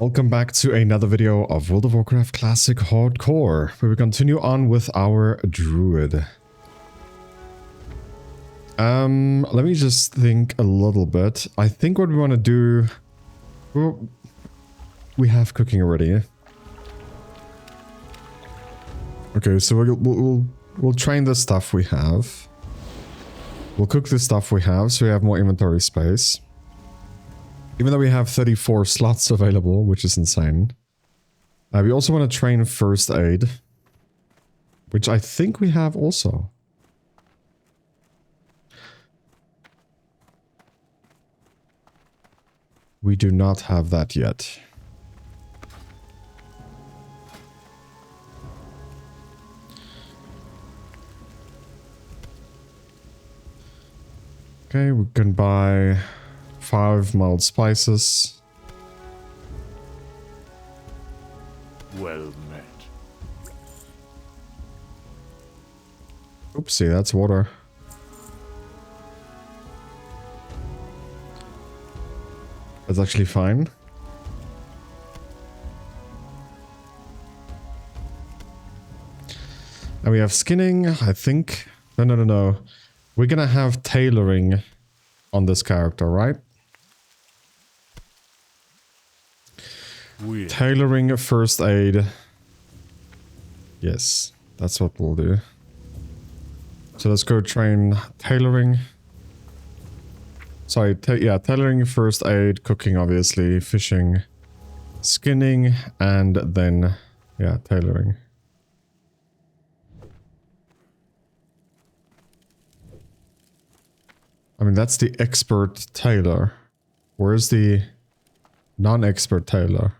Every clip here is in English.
Welcome back to another video of World of Warcraft Classic Hardcore, where we continue on with our Druid. Let me just think a little bit. I think what we want to do... Well, we have cooking already. Okay, so we'll train the stuff we have. We'll cook the stuff we have, so we have more inventory space. Even though we have 34 slots available, which is insane. We also want to train first aid, which I think we have also. We do not have that yet. Okay, we can buy 5 mild spices. Well met. Oopsie, that's water. That's actually fine. And we have skinning, I think. No. We're gonna have tailoring on this character, right? Weird. Tailoring, first aid. Yes, that's what we'll do. So let's go train tailoring. Sorry, tailoring, first aid, cooking obviously, fishing, skinning, and then, yeah, tailoring. I mean, that's the expert tailor. Where's the non-expert tailor?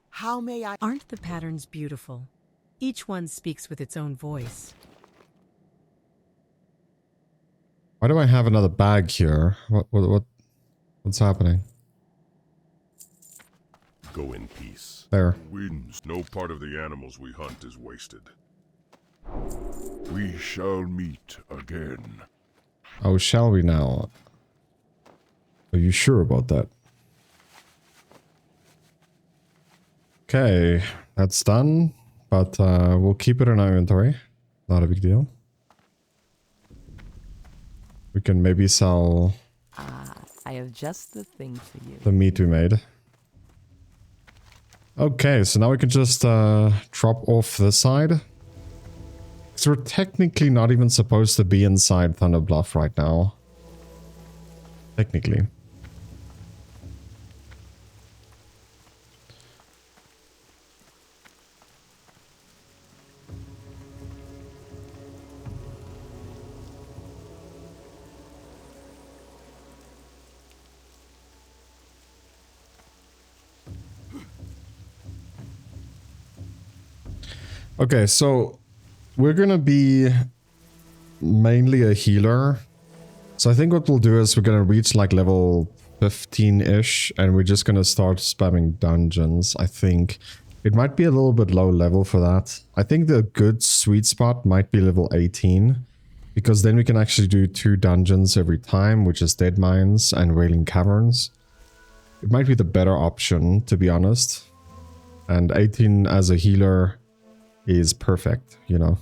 How may I? Aren't the patterns beautiful? Each one speaks with its own voice. Why do I have another bag here? What's happening? Go in peace. There. Wins. No part of the animals we hunt is wasted. We shall meet again. Oh, shall we now? Are you sure about that? Okay, that's done, but we'll keep it in our inventory. Not a big deal. We can maybe sell I have just the thing for you. the meat we made. Okay, so now we can just drop off this side. So we're technically not even supposed to be inside Thunder Bluff right now. Technically. Okay, so we're gonna be mainly a healer. So I think what we'll do is we're gonna reach like level 15-ish and we're just gonna start spamming dungeons, I think. It might be a little bit low level for that. I think the good sweet spot might be level 18. Because then we can actually do 2 dungeons every time, which is Dead Mines and Wailing Caverns. It might be the better option, to be honest. And 18 as a healer is perfect, you know.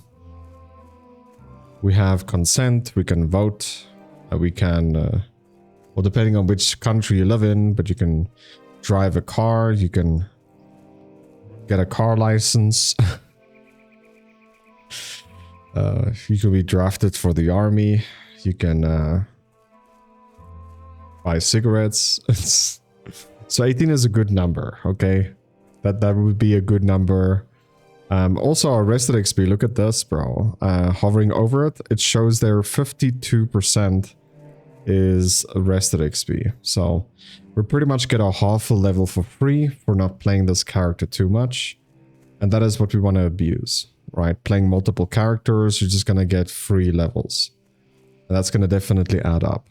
We have consent, we can vote, we can, well, depending on which country you live in, but you can drive a car, you can get a car license. You can be drafted for the army, you can buy cigarettes. So 18 is a good number, okay? That would be a good number. Also our rested XP, look at this, bro. Hovering over it, it shows there 52% is rested XP. So we pretty much get a half a level for free for not playing this character too much. And that is what we want to abuse, right? Playing multiple characters, you're just going to get free levels. And that's going to definitely add up.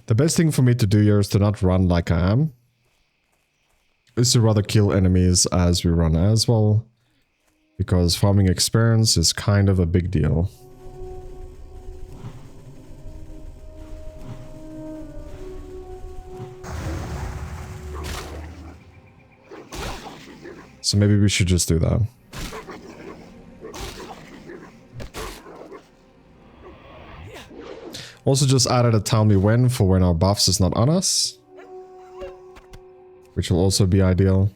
The best thing for me to do here is to not run like I am. Is to rather kill enemies as we run as well. Because farming experience is kind of a big deal. So maybe we should just do that. Also just added a tell me when for when our buffs is not on us. Which will also be ideal.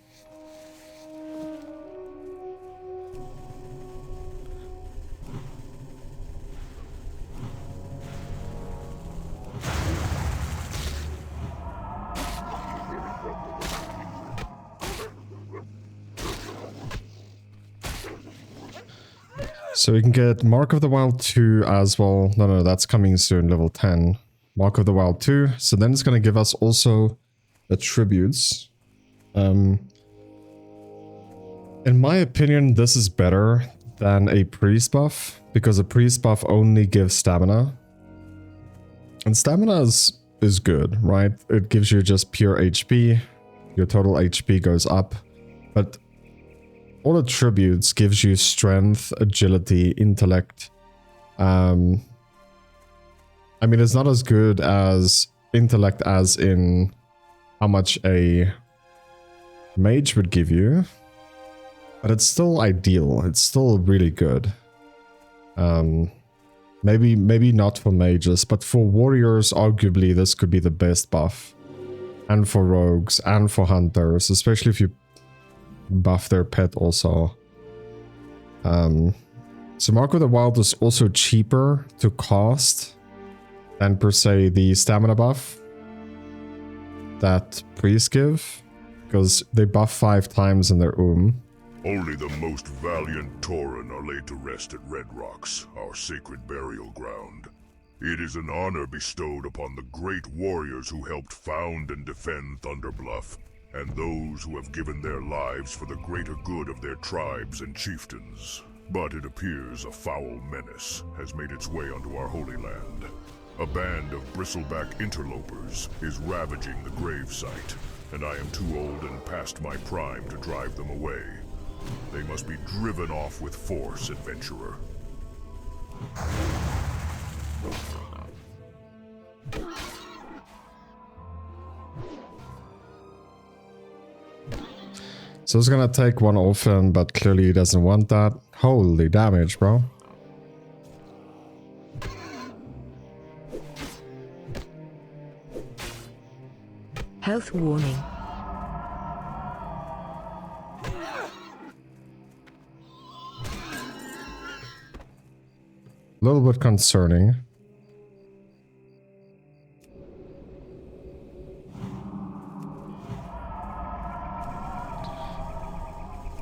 So we can get Mark of the Wild 2 as well. No, that's coming soon, level 10. Mark of the Wild 2. So then it's going to give us also attributes. In my opinion, this is better than a priest buff, because a priest buff only gives stamina. And stamina is good, right? It gives you just pure HP. Your total HP goes up. But all attributes gives you strength, agility, intellect. I mean, it's not as good as intellect as in how much a mage would give you, but it's still ideal. It's still really good. Maybe not for mages, but for warriors, arguably this could be the best buff. And for rogues, and for hunters, especially if you buff their pet also. So Mark of the Wild is also cheaper to cast than per se the stamina buff that priests give, because they buff 5 times in their Only the most valiant Tauren are laid to rest at Red Rocks, our sacred burial ground. It is an honor bestowed upon the great warriors who helped found and defend Thunderbluff, and those who have given their lives for the greater good of their tribes and chieftains. But it appears a foul menace has made its way onto our holy land. A band of bristleback interlopers is ravaging the gravesite, and I am too old and past my prime to drive them away. They must be driven off with force, adventurer. So it's gonna take one orphan, but clearly he doesn't want that. Holy damage, bro. Health warning. A little bit concerning.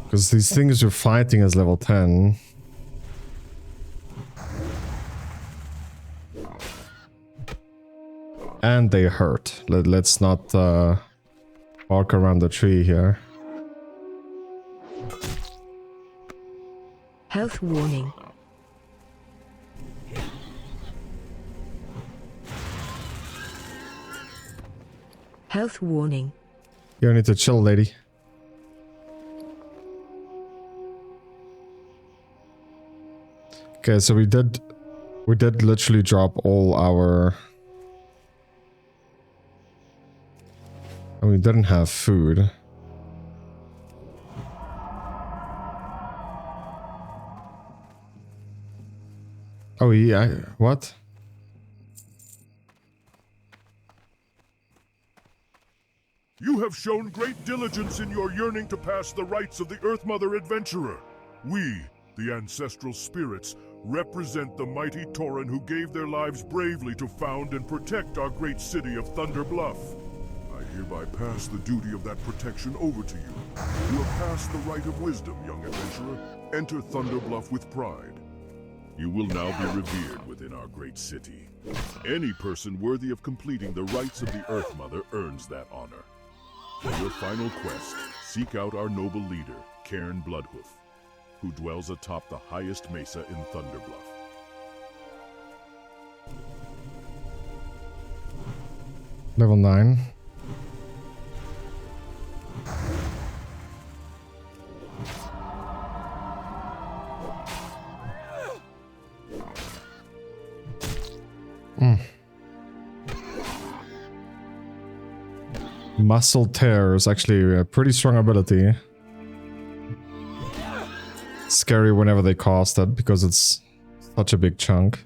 Because these things you're fighting is level 10. And they hurt. Let's not bark around the tree here. Health warning. Health warning. You need to chill, lady. Okay, so we did literally drop all our... And we didn't have food. Oh yeah, what? You have shown great diligence in your yearning to pass the rights of the Earth Mother adventurer. We, the ancestral spirits, represent the mighty Tauren who gave their lives bravely to found and protect our great city of Thunder Bluff. I hereby pass the duty of that protection over to you. You have passed the rite of wisdom, young adventurer. Enter Thunder Bluff with pride. You will now be revered within our great city. Any person worthy of completing the rites of the Earth Mother earns that honor. For your final quest, seek out our noble leader, Cairn Bloodhoof, who dwells atop the highest mesa in Thunderbluff. Level 9. Muscle Tear is actually a pretty strong ability. scary whenever they cast it because it's such a big chunk.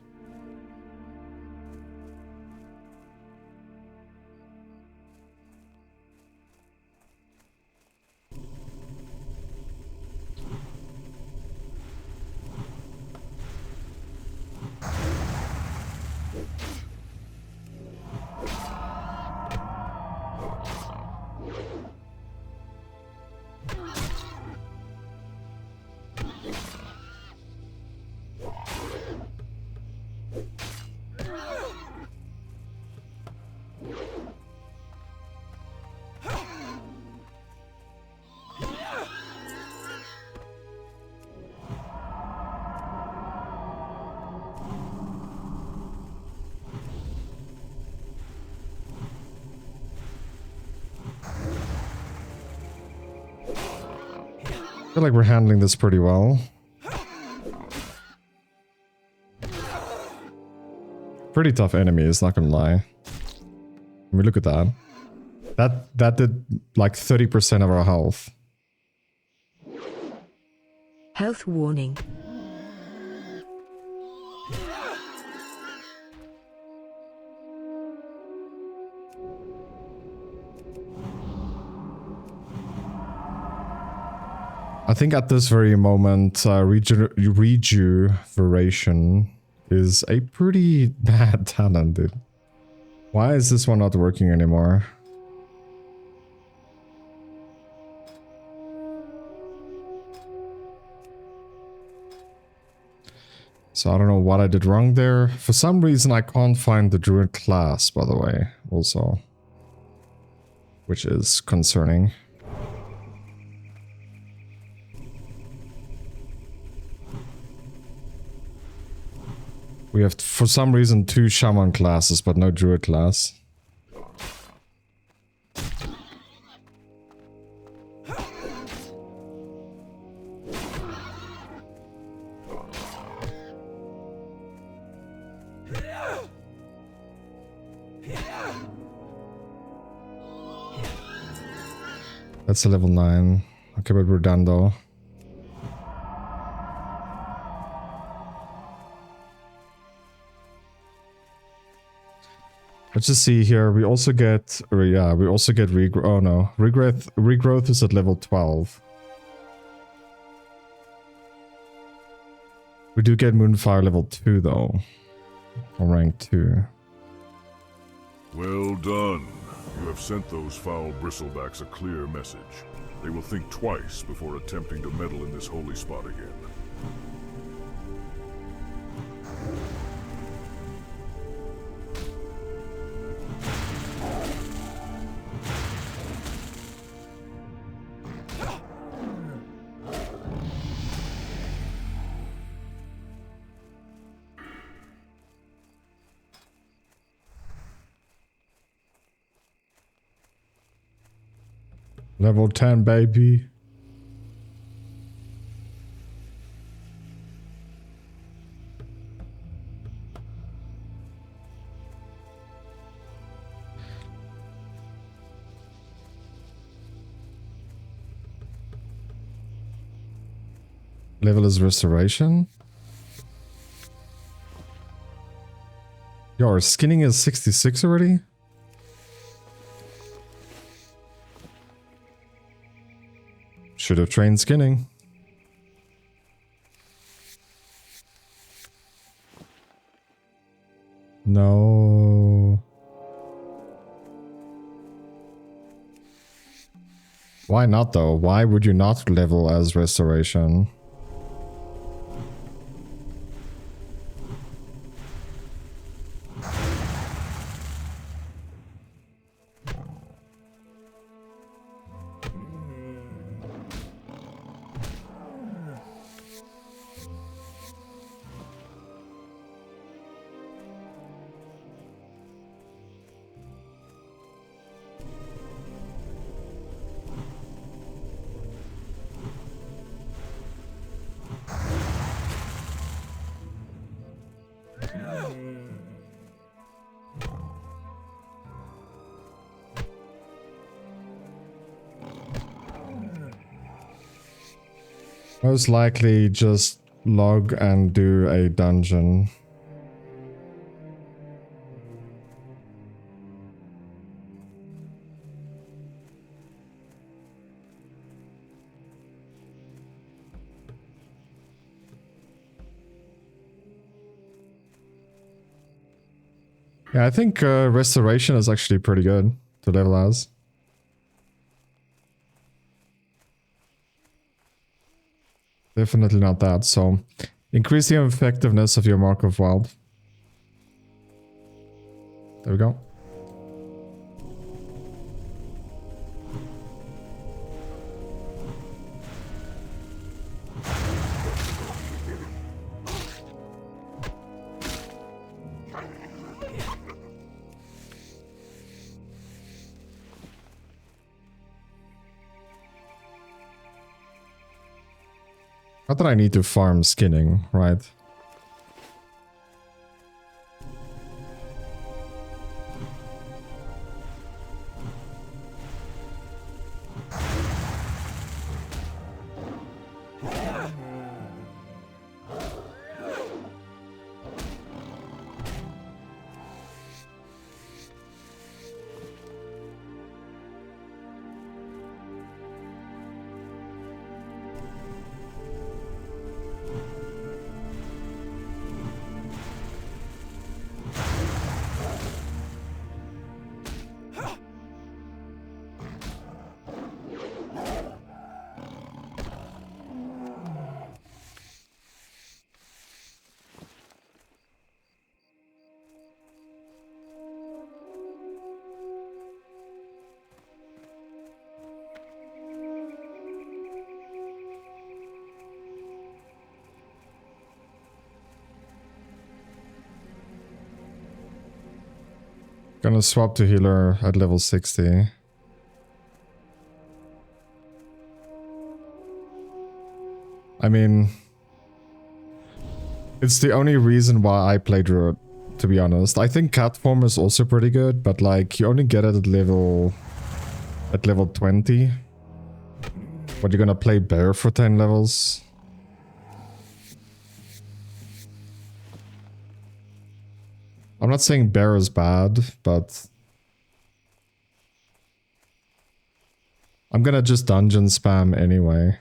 I feel like we're handling this pretty well. Pretty tough enemies, not gonna lie. I mean, look at that. That did like 30% of our health. Health warning. I think at this very moment, rejuveration is a pretty bad talent, dude. Why is this one not working anymore? So I don't know what I did wrong there. For some reason, I can't find the Druid class, by the way, also. Which is concerning. We have, for some reason, 2 Shaman classes, but no Druid class. That's a level 9. Okay, but we're done though. Let's just see here. We also get, yeah, we also get regrowth. Oh no, regrowth is at level 12. We do get Moonfire level 2 though, or rank 2. Well done. You have sent those foul bristlebacks a clear message. They will think twice before attempting to meddle in this holy spot again. Level 10, baby. Level is restoration. Yo, our skinning is 66 already? Should have trained skinning. No. Why not though? Why would you not level as restoration? Most likely just log and do a dungeon. Yeah, I think restoration is actually pretty good to level as. Definitely not that, so increase the effectiveness of your Mark of Wild. There we go. Not that I need to farm skinning, right? Gonna swap to healer at level 60. I mean, it's the only reason why I play Druid, to be honest. I think cat form is also pretty good, but like you only get it at level 20. But you're gonna play bear for 10 levels. I'm not saying bear is bad, but I'm gonna just dungeon spam anyway.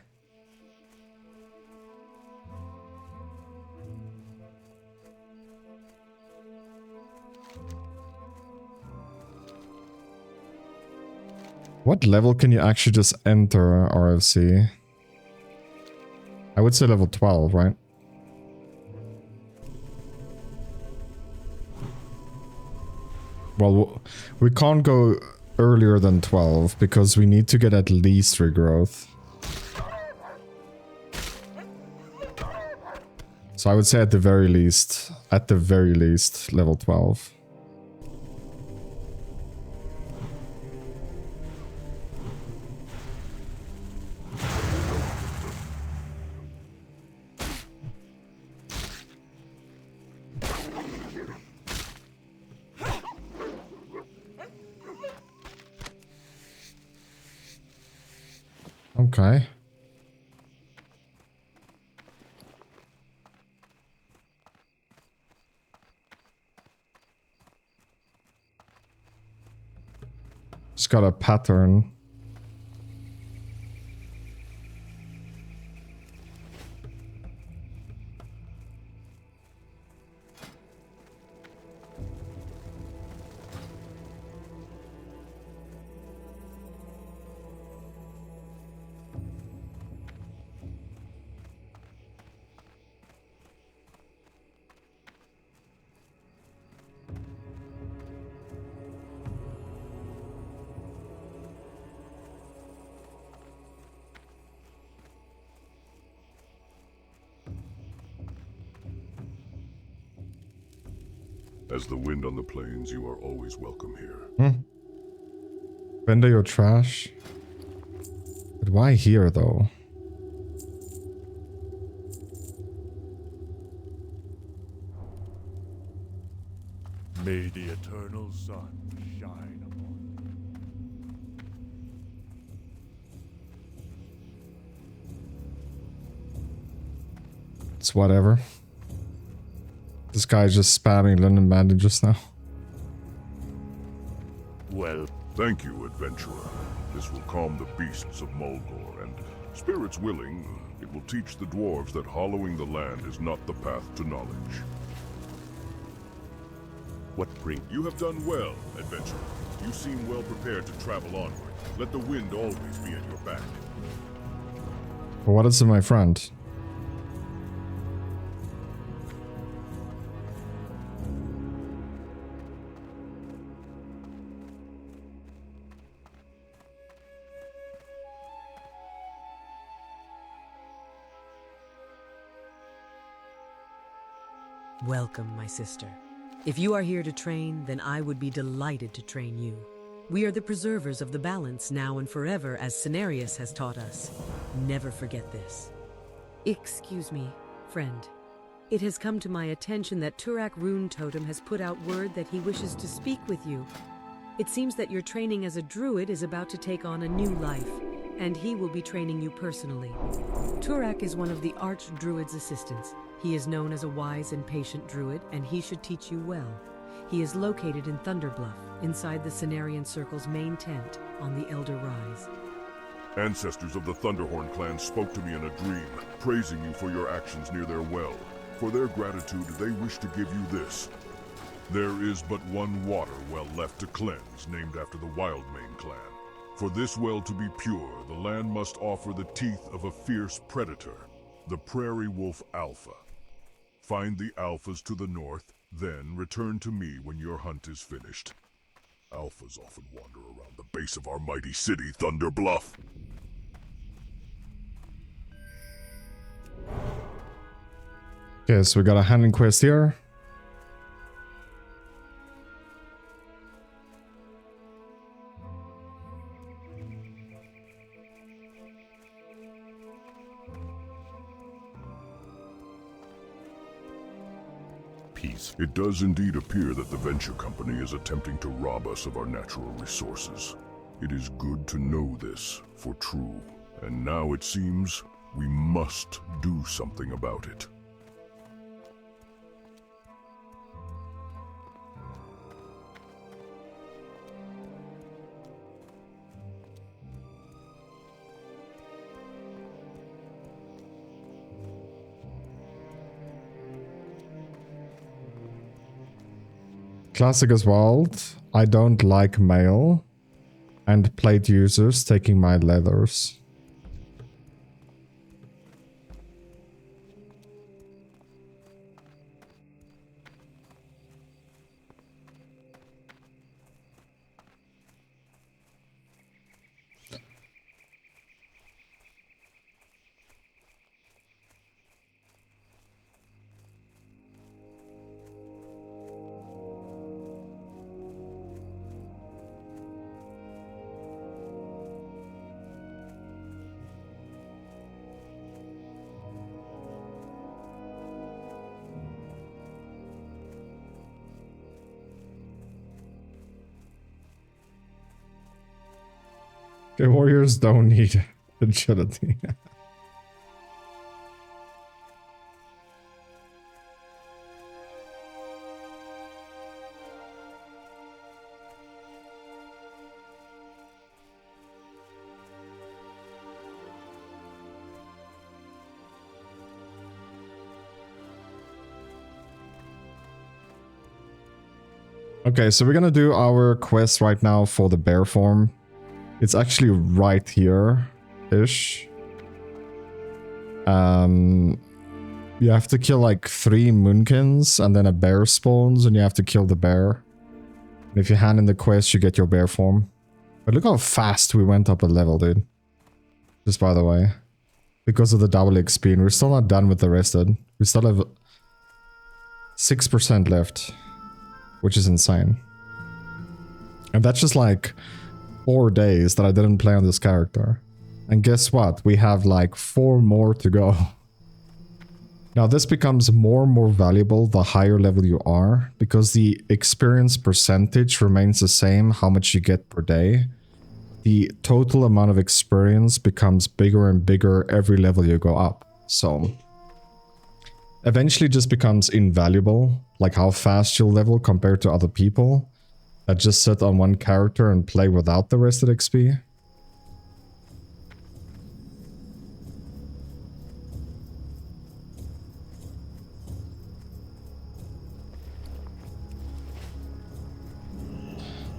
What level can you actually just enter RFC? I would say level 12, right? Well, we can't go earlier than 12 because we need to get at least regrowth. So I would say at the very least, level 12. Okay. Just got a pattern. As the wind on the plains, you are always welcome here. Render your trash. But why here though? May the eternal sun shine upon you. It's whatever. This guy's just spamming linen bandages now. Well, thank you, adventurer. This will calm the beasts of Mulgore, and spirits willing, it will teach the dwarves that hollowing the land is not the path to knowledge. What bring? You have done well, adventurer. You seem well prepared to travel onward. Let the wind always be at your back. But what is it, my friend? Welcome, my sister. If you are here to train, then I would be delighted to train you. We are the preservers of the balance now and forever, as Cenarius has taught us. Never forget this. Excuse me, friend. It has come to my attention that Turak Rune Totem has put out word that he wishes to speak with you. It seems that your training as a druid is about to take on a new life, and he will be training you personally. Turak is one of the Archdruid's assistants. He is known as a wise and patient druid, and he should teach you well. He is located in Thunderbluff, inside the Cenarian Circle's main tent on the Elder Rise. Ancestors of the Thunderhorn clan spoke to me in a dream, praising you for your actions near their well. For their gratitude, they wish to give you this. There is but one water well left to cleanse, named after the Wildmane clan. For this well to be pure, the land must offer the teeth of a fierce predator, the prairie wolf alpha. Find the alphas to the north, then return to me when your hunt is finished. Alphas often wander around the base of our mighty city, Thunderbluff. Okay, so we got a handling quest here. Peace. It does indeed appear that the venture company is attempting to rob us of our natural resources. It is good to know this, for true. And now it seems we must do something about it. Classic as well. I don't like mail and plate users taking my leathers. Okay, warriors don't need agility. Okay, so we're gonna do our quest right now for the bear form. It's actually right here-ish. You have to kill like 3 moonkins and then a bear spawns and you have to kill the bear. And if you hand in the quest, you get your bear form. But look how fast we went up a level, dude. Just by the way. Because of the double XP, and we're still not done with the rested. We still have 6% left, which is insane. And that's just like 4 days that I didn't play on this character. And guess what? We have like 4 more to go. Now this becomes more and more valuable the higher level you are, because the experience percentage remains the same how much you get per day. The total amount of experience becomes bigger and bigger every level you go up. So eventually just becomes invaluable, like how fast you'll level compared to other people that just sit on one character and play without the rested XP.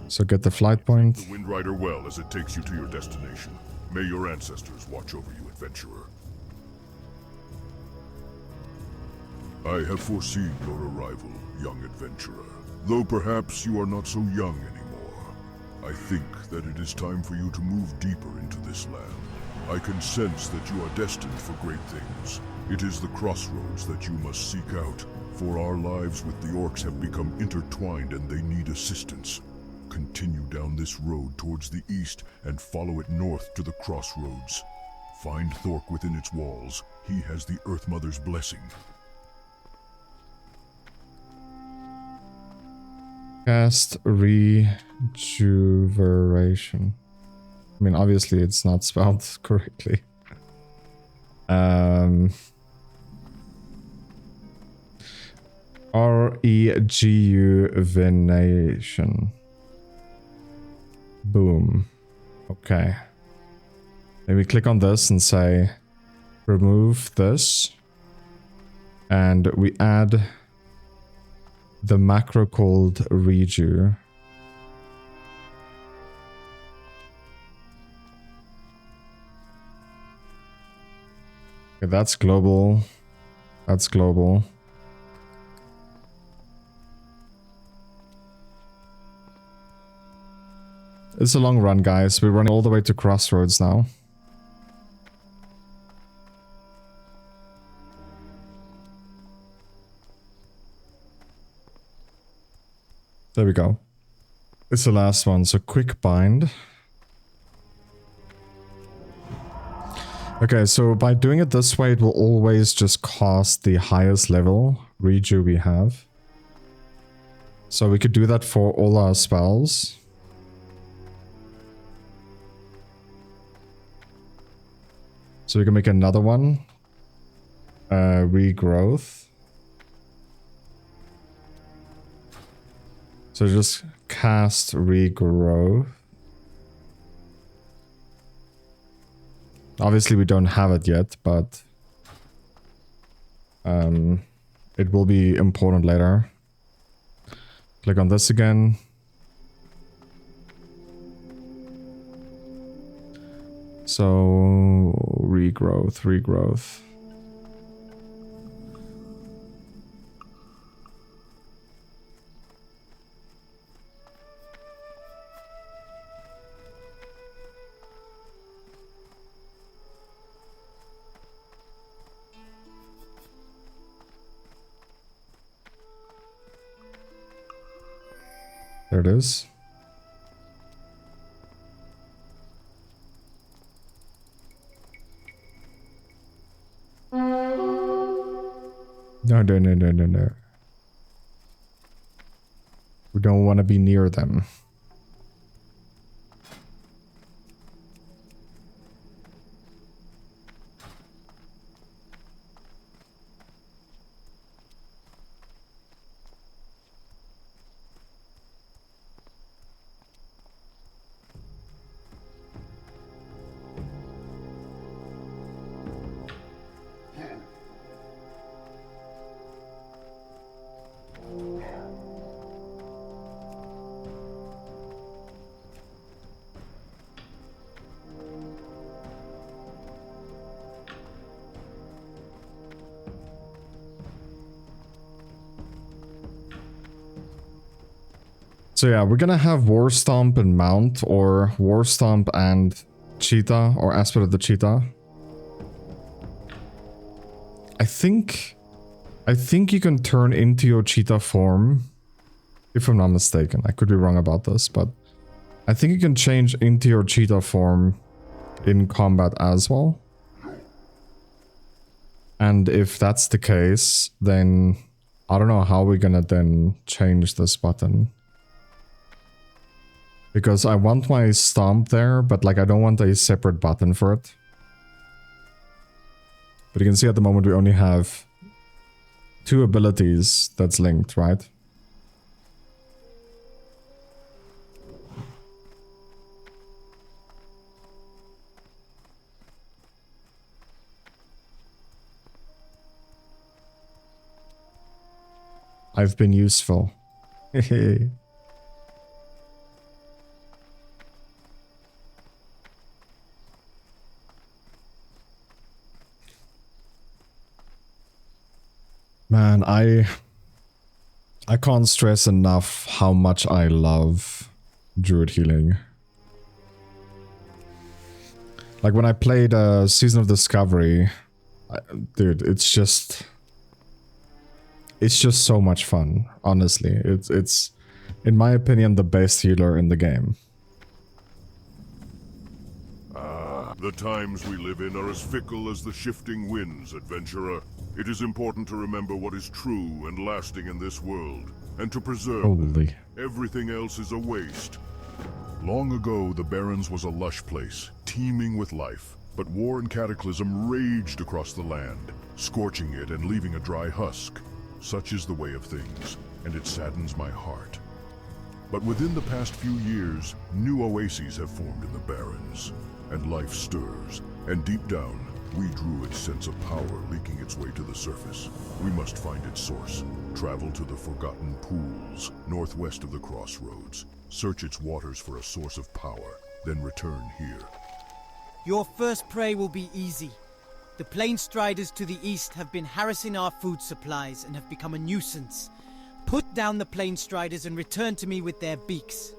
So get the flight point. The Wind Rider well as it takes you to your destination. May your ancestors watch over you, adventurer. I have foreseen your arrival, young adventurer. Though perhaps you are not so young anymore. I think that it is time for you to move deeper into this land. I can sense that you are destined for great things. It is the crossroads that you must seek out, for our lives with the orcs have become intertwined and they need assistance. Continue down this road towards the east and follow it north to the crossroads. Find Thork within its walls. He has the Earth Mother's blessing. Cast Rejuveration. I mean, obviously it's not spelled correctly. Rejuvenation. Boom. Okay. Maybe click on this and say remove this. And we add the macro called Reju. Okay, that's global. That's global. It's a long run, guys. We're running all the way to Crossroads now. There we go. It's the last one, so quick bind. Okay, so by doing it this way, it will always just cost the highest level reju we have. So we could do that for all our spells. So we can make another one. Regrowth. So just cast Regrowth. Obviously we don't have it yet, but it will be important later. Click on this again. So regrowth. There it is. No. We don't want to be near them. So yeah, we're gonna have War Stomp and Mount, or War Stomp and Cheetah, or Aspect of the Cheetah. I think you can turn into your Cheetah form, if I'm not mistaken. I could be wrong about this, but I think you can change into your Cheetah form in combat as well. And if that's the case, then I don't know how we're gonna then change this button. Because I want my stomp there, but like I don't want a separate button for it. But you can see at the moment we only have two abilities that's linked, right? I've been useful. Man, I can't stress enough how much I love Druid healing. Like when I played Season of Discovery, dude, it's just so much fun, honestly. It's in my opinion the best healer in the game. The times we live in are as fickle as the shifting winds, adventurer. It is important to remember what is true and lasting in this world, and to preserve them. Holy. Everything else is a waste. Long ago, the Barrens was a lush place, teeming with life. But war and cataclysm raged across the land, scorching it and leaving a dry husk. Such is the way of things, and it saddens my heart. But within the past few years, new oases have formed in the Barrens, and life stirs, and deep down, we Druids sense a power leaking its way to the surface. We must find its source, travel to the Forgotten Pools, northwest of the crossroads, search its waters for a source of power, then return here. Your first prey will be easy. The Plain Striders to the east have been harassing our food supplies and have become a nuisance. Put down the Plain Striders and return to me with their beaks.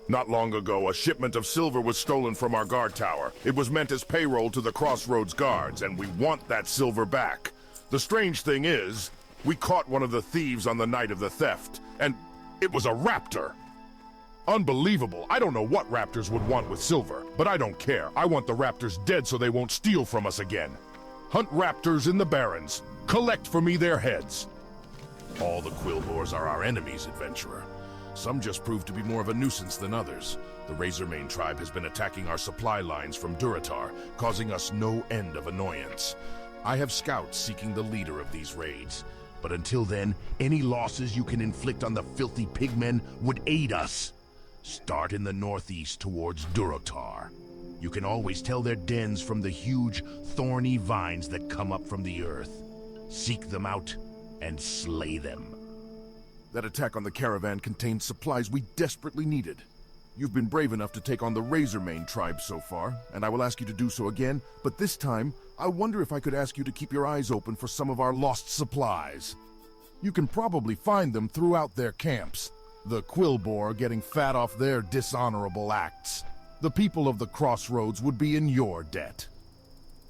Not long ago, a shipment of silver was stolen from our guard tower. It was meant as payroll to the Crossroads guards, and we want that silver back. The strange thing is, we caught one of the thieves on the night of the theft, and it was a raptor. Unbelievable. I don't know what raptors would want with silver, but I don't care. I want the raptors dead so they won't steal from us again. Hunt raptors in the Barrens. Collect for me their heads. All the Quillboars are our enemies, adventurer. Some just prove to be more of a nuisance than others. The Razormane tribe has been attacking our supply lines from Durotar, causing us no end of annoyance. I have scouts seeking the leader of these raids. But until then, any losses you can inflict on the filthy pigmen would aid us. Start in the northeast towards Durotar. You can always tell their dens from the huge, thorny vines that come up from the earth. Seek them out and slay them. That attack on the caravan contained supplies we desperately needed. You've been brave enough to take on the Razormane tribe so far, and I will ask you to do so again, but this time, I wonder if I could ask you to keep your eyes open for some of our lost supplies. You can probably find them throughout their camps. The Quillboar getting fat off their dishonorable acts. The people of the Crossroads would be in your debt.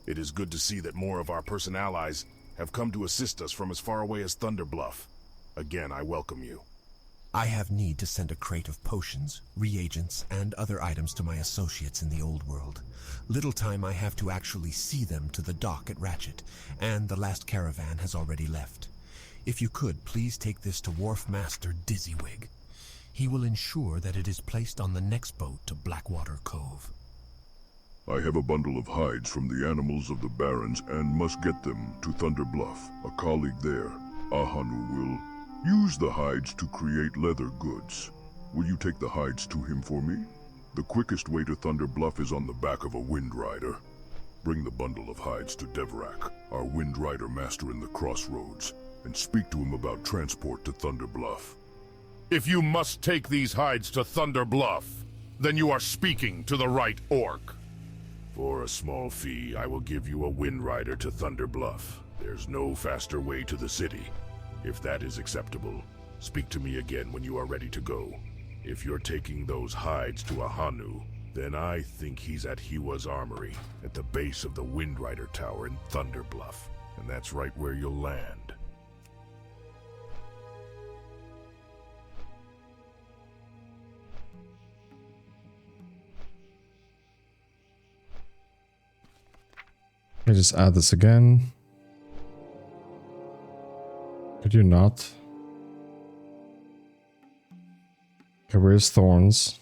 It is good to see that more of our person allies have come to assist us from as far away as Thunderbluff. Again, I welcome you. I have need to send a crate of potions, reagents, and other items to my associates in the old world. Little time I have to actually see them to the dock at Ratchet, and the last caravan has already left. If you could, please take this to Wharf Master Dizzywig. He will ensure that it is placed on the next boat to Blackwater Cove. I have a bundle of hides from the animals of the Barrens and must get them to Thunder Bluff. A colleague there, Ahanu, will use the hides to create leather goods. Will you take the hides to him for me? The quickest way to Thunder Bluff is on the back of a Wind Rider. Bring the bundle of hides to Devrak, our Wind Rider master in the Crossroads, and speak to him about transport to Thunder Bluff. If you must take these hides to Thunder Bluff, then you are speaking to the right orc. For a small fee, I will give you a Wind Rider to Thunder Bluff. There's no faster way to the city. If that is acceptable, speak to me again when you are ready to go. If you're taking those hides to Ahanu, then I think he's at Hiwa's armory, at the base of the Wind Rider Tower in Thunder Bluff. And that's right where you'll land. Let me just add this again. Could you not? Okay, where's Thorns?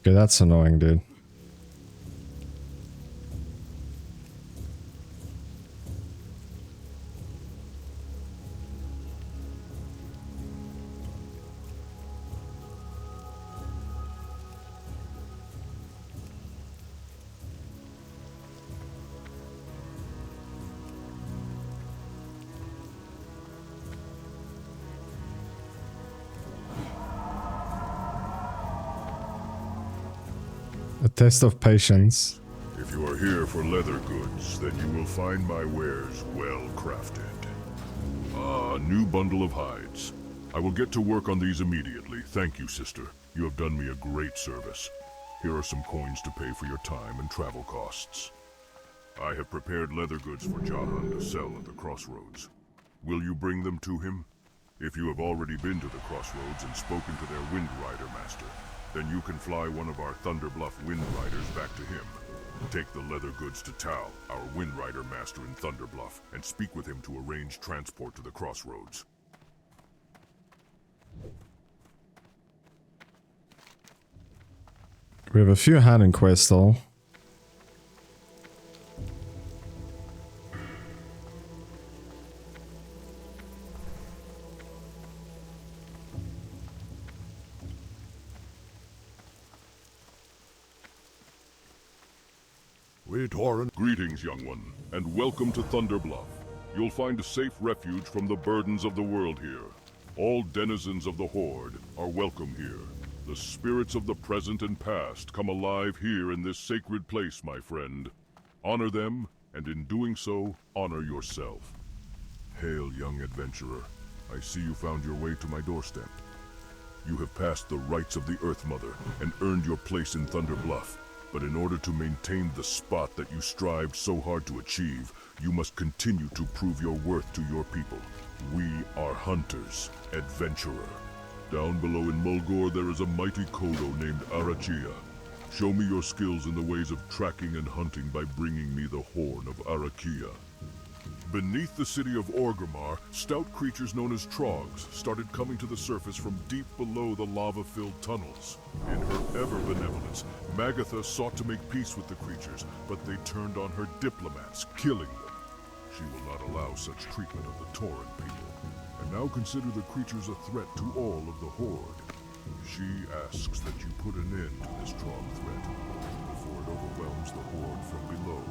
Okay, that's annoying, dude. A test of patience. If you are here for leather goods, then you will find my wares well crafted. Ah, new bundle of hides. I will get to work on these immediately. Thank you, sister. You have done me a great service. Here are some coins to pay for your time and travel costs. I have prepared leather goods for Jahan to sell at the crossroads. Will you bring them to him? If you have already been to the crossroads and spoken to their Wind Rider master, then you can fly one of our Thunderbluff Wind Riders back to him. Take the leather goods to Tal, our Wind Rider master in Thunderbluff, and speak with him to arrange transport to the crossroads. We have a few hand quests though. Greetings, young one, and welcome to Thunderbluff. You'll find a safe refuge from the burdens of the world here. All denizens of the Horde are welcome here. The spirits of the present and past come alive here in this sacred place, my friend. Honor them, and in doing so, honor yourself. Hail, young adventurer. I see you found your way to my doorstep. You have passed the rites of the Earth Mother and earned your place in Thunderbluff. But in order to maintain the spot that you strived so hard to achieve, you must continue to prove your worth to your people. We are hunters, adventurer. Down below in Mulgore there is a mighty Kodo named Arachia. Show me your skills in the ways of tracking and hunting by bringing me the Horn of Arakia. Beneath the city of Orgrimmar, stout creatures known as Trogs started coming to the surface from deep below the lava-filled tunnels. In her ever-benevolence, Magatha sought to make peace with the creatures, but they turned on her diplomats, killing them. She will not allow such treatment of the Tauren people, and now consider the creatures a threat to all of the Horde. She asks that you put an end to this Trog threat before it overwhelms the Horde from below.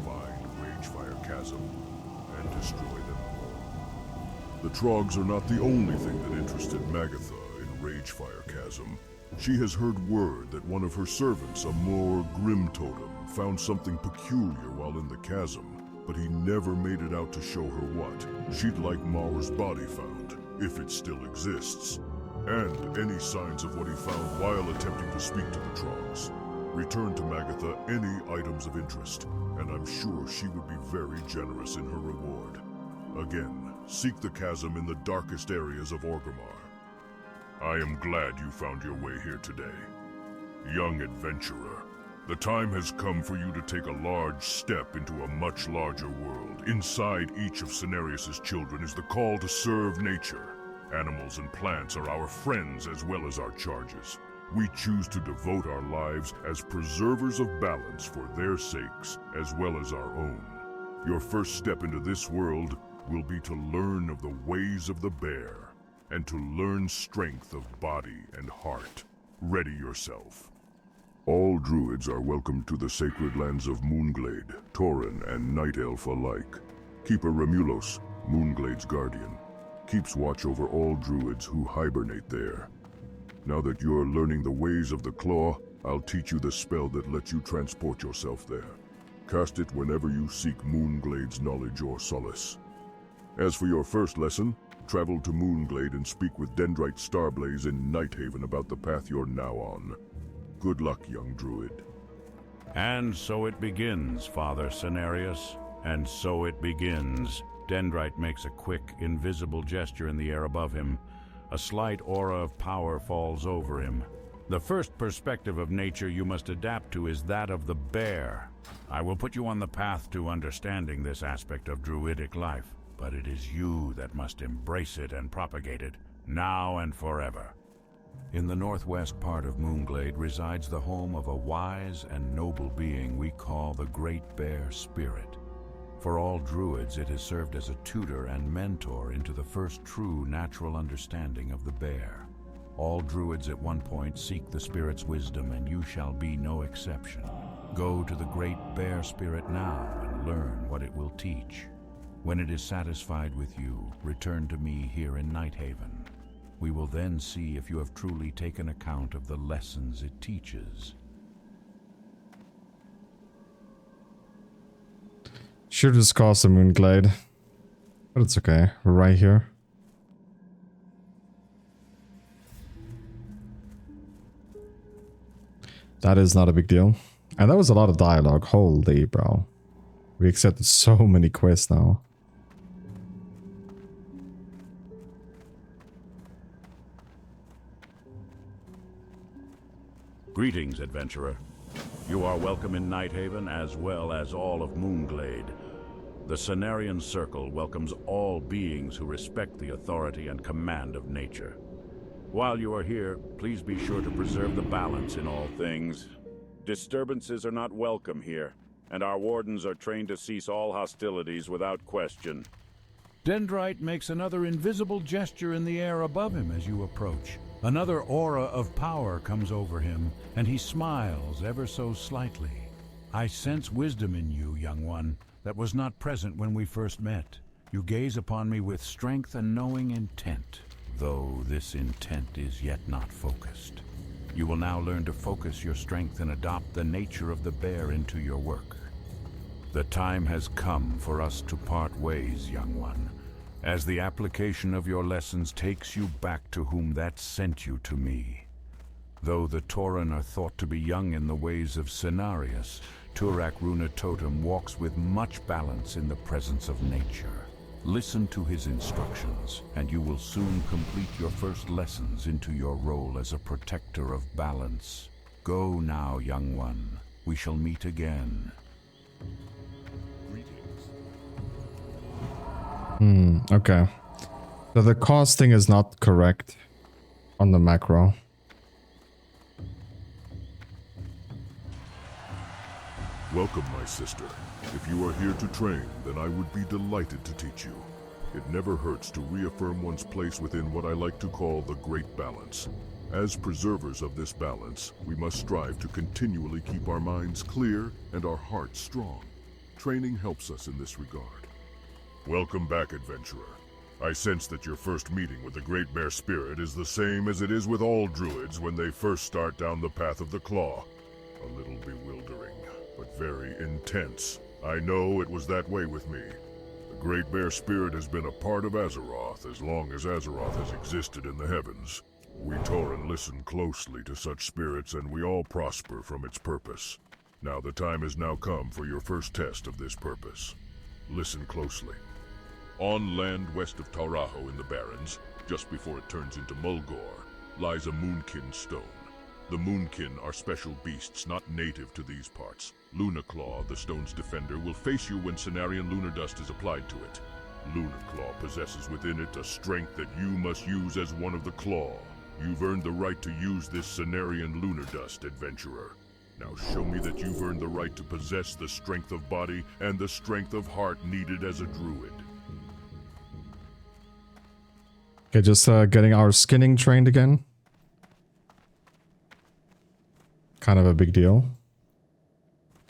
Find Ragefire Chasm and destroy them all. The Trogs are not the only thing that interested Magatha in Ragefire Chasm. She has heard word that one of her servants, a more Grim Totem, found something peculiar while in the chasm, but he never made it out to show her what. She'd like Maur's body found, if it still exists, and any signs of what he found while attempting to speak to the Trogs. Return to Magatha any items of interest, and I'm sure she would be very generous in her reward. Again, seek the chasm in the darkest areas of Orgrimmar. I am glad you found your way here today. Young adventurer, the time has come for you to take a large step into a much larger world. Inside each of Cenarius's children is the call to serve nature. Animals and plants are our friends as well as our charges. We choose to devote our lives as preservers of balance for their sakes, as well as our own. Your first step into this world will be to learn of the ways of the bear, and to learn strength of body and heart. Ready yourself. All druids are welcome to the sacred lands of Moonglade, Tauren, and Night Elf alike. Keeper Remulos, Moonglade's guardian, keeps watch over all druids who hibernate there. Now that you're learning the ways of the claw, I'll teach you the spell that lets you transport yourself there. Cast it whenever you seek Moonglade's knowledge or solace. As for your first lesson, travel to Moonglade and speak with Dendrite Starblaze in Nighthaven about the path you're now on. Good luck, young druid. And so it begins, Father Cenarius. And so it begins. Dendrite makes a quick, invisible gesture in the air above him. A slight aura of power falls over him. The first perspective of nature you must adapt to is that of the bear. I will put you on the path to understanding this aspect of druidic life, but it is you that must embrace it and propagate it, now and forever. In the northwest part of Moonglade resides the home of a wise and noble being we call the Great Bear Spirit. For all druids, it has served as a tutor and mentor into the first true natural understanding of the bear. All druids at one point seek the spirit's wisdom, and you shall be no exception. Go to the Great Bear Spirit now and learn what it will teach. When it is satisfied with you, return to me here in Nighthaven. We will then see if you have truly taken account of the lessons it teaches. Should just cause a Moonglade. But it's okay. We're right here. That is not a big deal. And that was a lot of dialogue. Holy bro. We accepted so many quests now. Greetings, adventurer. You are welcome in Nighthaven as well as all of Moonglade. The Cenarian Circle welcomes all beings who respect the authority and command of nature. While you are here, please be sure to preserve the balance in all things. Disturbances are not welcome here, and our wardens are trained to cease all hostilities without question. Dendrite makes another invisible gesture in the air above him as you approach. Another aura of power comes over him, and he smiles ever so slightly. I sense wisdom in you, young one, that was not present when we first met. You gaze upon me with strength and knowing intent, though this intent is yet not focused. You will now learn to focus your strength and adopt the nature of the bear into your work. The time has come for us to part ways, young one, as the application of your lessons takes you back to whom that sent you to me. Though the Tauren are thought to be young in the ways of Cenarius, Turak Runa Totem walks with much balance in the presence of nature. Listen to his instructions, and you will soon complete your first lessons into your role as a protector of balance. Go now, young one. We shall meet again. Okay. So the costing is not correct on the macro. Welcome, my sister. If you are here to train, then I would be delighted to teach you. It never hurts to reaffirm one's place within what I like to call the Great Balance. As preservers of this balance, we must strive to continually keep our minds clear and our hearts strong. Training helps us in this regard. Welcome back, adventurer. I sense that your first meeting with the Great Bear Spirit is the same as it is with all druids when they first start down the path of the Claw. A little bewildering, but very intense. I know it was that way with me. The Great Bear Spirit has been a part of Azeroth as long as Azeroth has existed in the heavens. We Tauren listen closely to such spirits, and we all prosper from its purpose. Now the time has now come for your first test of this purpose. Listen closely. On land west of Taurajo in the Barrens, just before it turns into Mulgore, lies a Moonkin stone. The Moonkin are special beasts not native to these parts. Lunaclaw, the stone's defender, will face you when Cenarian lunar dust is applied to it. Lunaclaw possesses within it a strength that you must use as one of the Claw. You've earned the right to use this Cenarian lunar dust, adventurer. Now show me that you've earned the right to possess the strength of body and the strength of heart needed as a druid. Okay, just getting our skinning trained again. Kind of a big deal.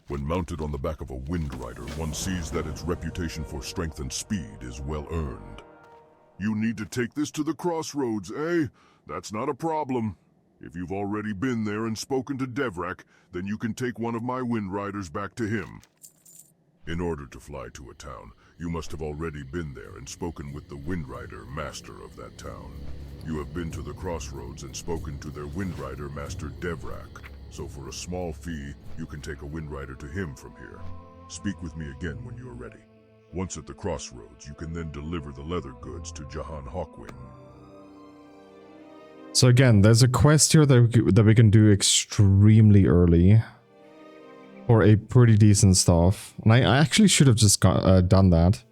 When mounted on the back of a Wind Rider, one sees that its reputation for strength and speed is well earned. You need to take this to the crossroads, eh? That's not a problem. If you've already been there and spoken to Devrak, then you can take one of my Wind Riders back to him. In order to fly to a town, you must have already been there and spoken with the Wind Rider master of that town. You have been to the crossroads and spoken to their Wind Rider master Devrak. So for a small fee, you can take a Wind Rider to him from here. Speak with me again when you are ready. Once at the crossroads, you can then deliver the leather goods to Jahan Hawkwing. So again, there's a quest here that we can do extremely early for a pretty decent stuff. And I actually should have just done that.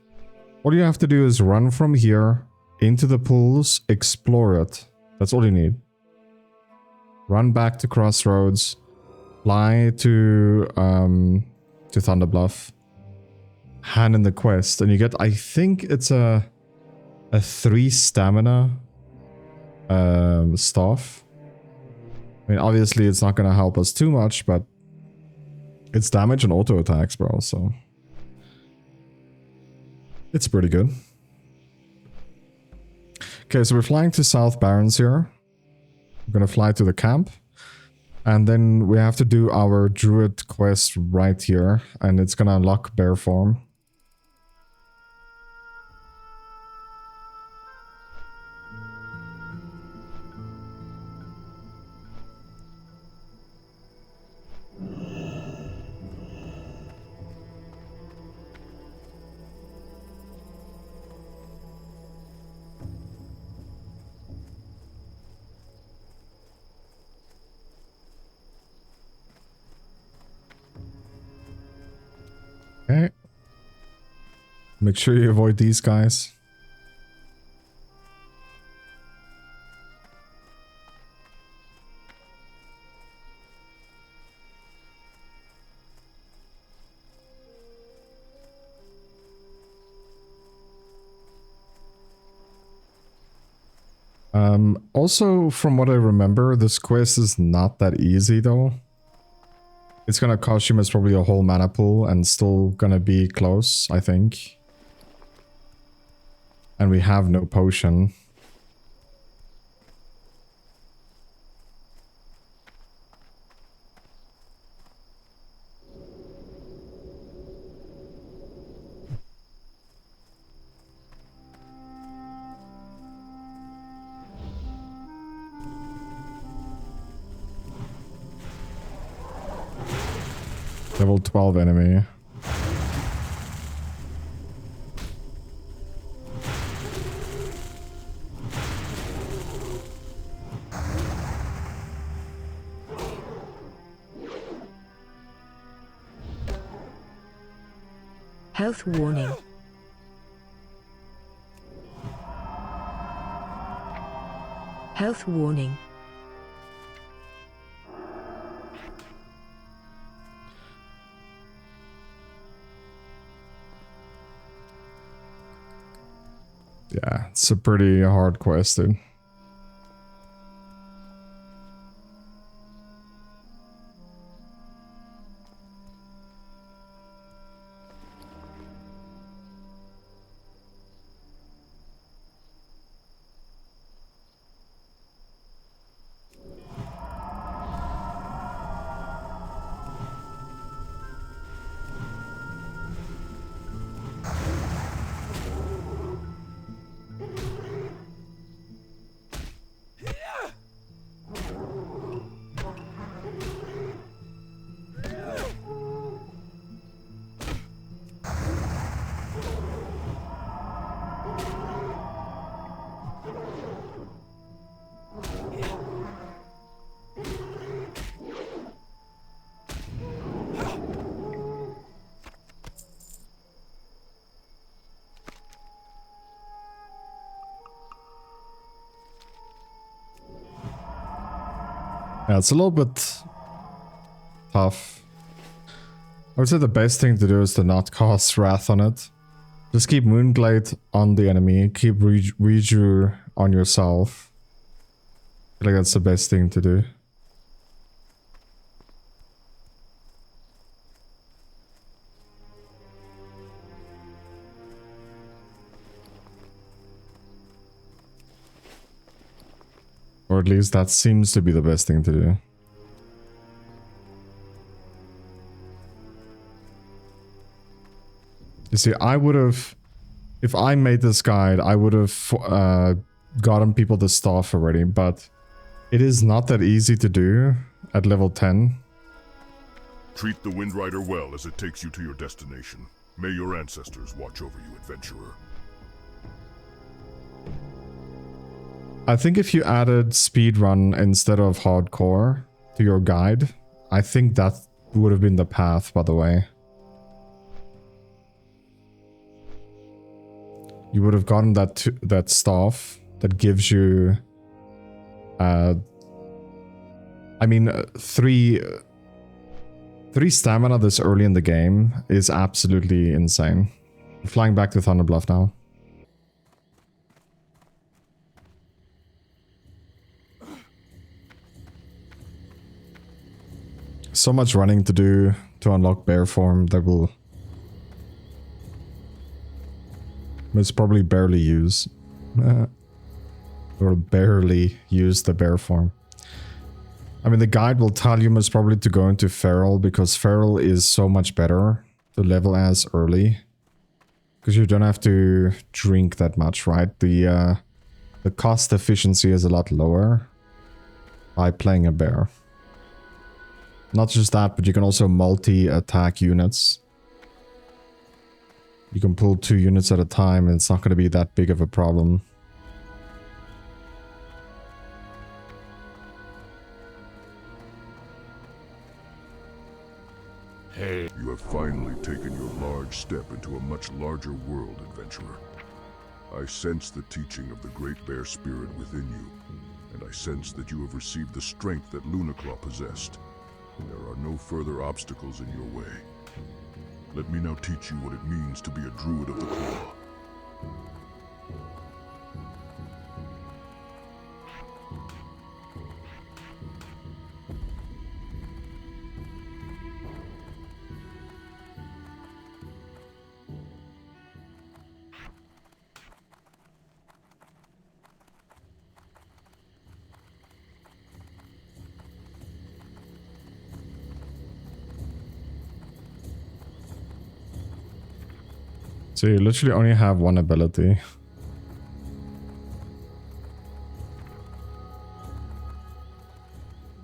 All you have to do is run from here into the pools, explore it. That's all you need. run back to Crossroads, fly to Thunder Bluff, hand in the quest, and you get, I think it's a 3 stamina staff. I mean, obviously it's not gonna help us too much, but it's damage and auto attacks, bro, so it's pretty good. Okay, so we're flying to South Barrens here. We're gonna fly to the camp. And then we have to do our Druid quest right here. And it's gonna unlock bear form. Okay. Make sure you avoid these guys. Also, from what I remember, this quest is not that easy though. It's gonna cost you most probably a whole mana pool and still gonna be close, I think. And we have no potion. Level 12 enemy. Health warning. Health warning. Yeah, it's a pretty hard quest, dude. Yeah, it's a little bit tough. I would say the best thing to do is to not cast Wrath on it. Just keep Moonglade on the enemy, keep Reju on yourself. I feel like that's the best thing to do. Or at least that seems to be the best thing to do. You see, I would have... If I made this guide, I would have gotten people the staff already, but it is not that easy to do at level 10. Treat the Wind Rider well as it takes you to your destination. May your ancestors watch over you, adventurer. I think if you added speedrun instead of hardcore to your guide, I think that would have been the path, by the way. You would have gotten that staff that gives you I mean, three stamina this early in the game is absolutely insane. Flying back to Thunderbluff now. So much running to do to unlock bear form that will most probably barely use. Or barely use the bear form. I mean, the guide will tell you most probably to go into Feral because Feral is so much better to level as early. Because you don't have to drink that much, right? The cost efficiency is a lot lower by playing a bear. Not just that, but you can also multi-attack units. You can pull 2 units at a time and it's not going to be that big of a problem. Hey. You have finally taken your large step into a much larger world, adventurer. I sense the teaching of the Great Bear Spirit within you, and I sense that you have received the strength that Lunaclaw possessed. There are no further obstacles in your way. Let me now teach you what it means to be a Druid of the Claw. So you literally only have one ability.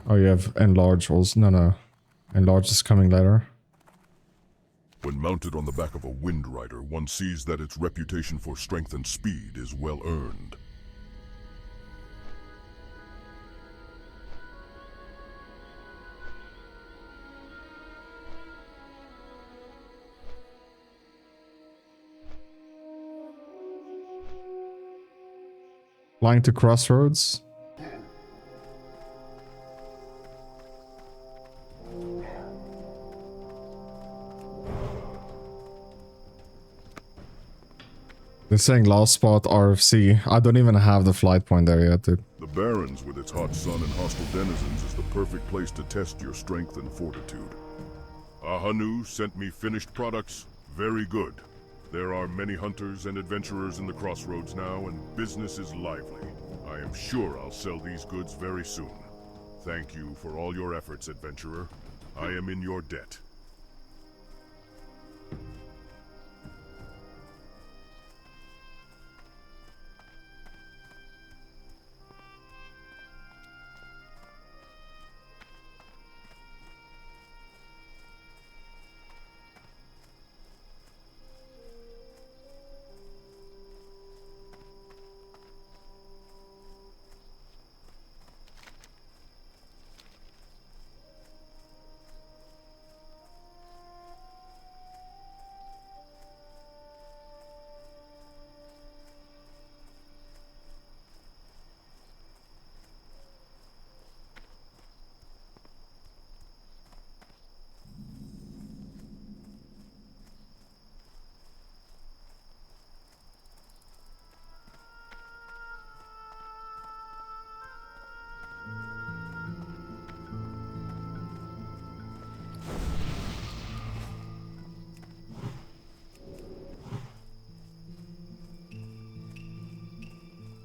Oh, you have Enlarge also. No. Enlarge is coming later. When mounted on the back of a Wind Rider, one sees that its reputation for strength and speed is well earned. Flying to Crossroads. They're saying last spot RFC. I don't even have the flight point there yet, dude. The Barrens, with its hot sun and hostile denizens, is the perfect place to test your strength and fortitude. Ahanu sent me finished products. Very good. There are many hunters and adventurers in the Crossroads now, and business is lively. I am sure I'll sell these goods very soon. Thank you for all your efforts, adventurer. I am in your debt.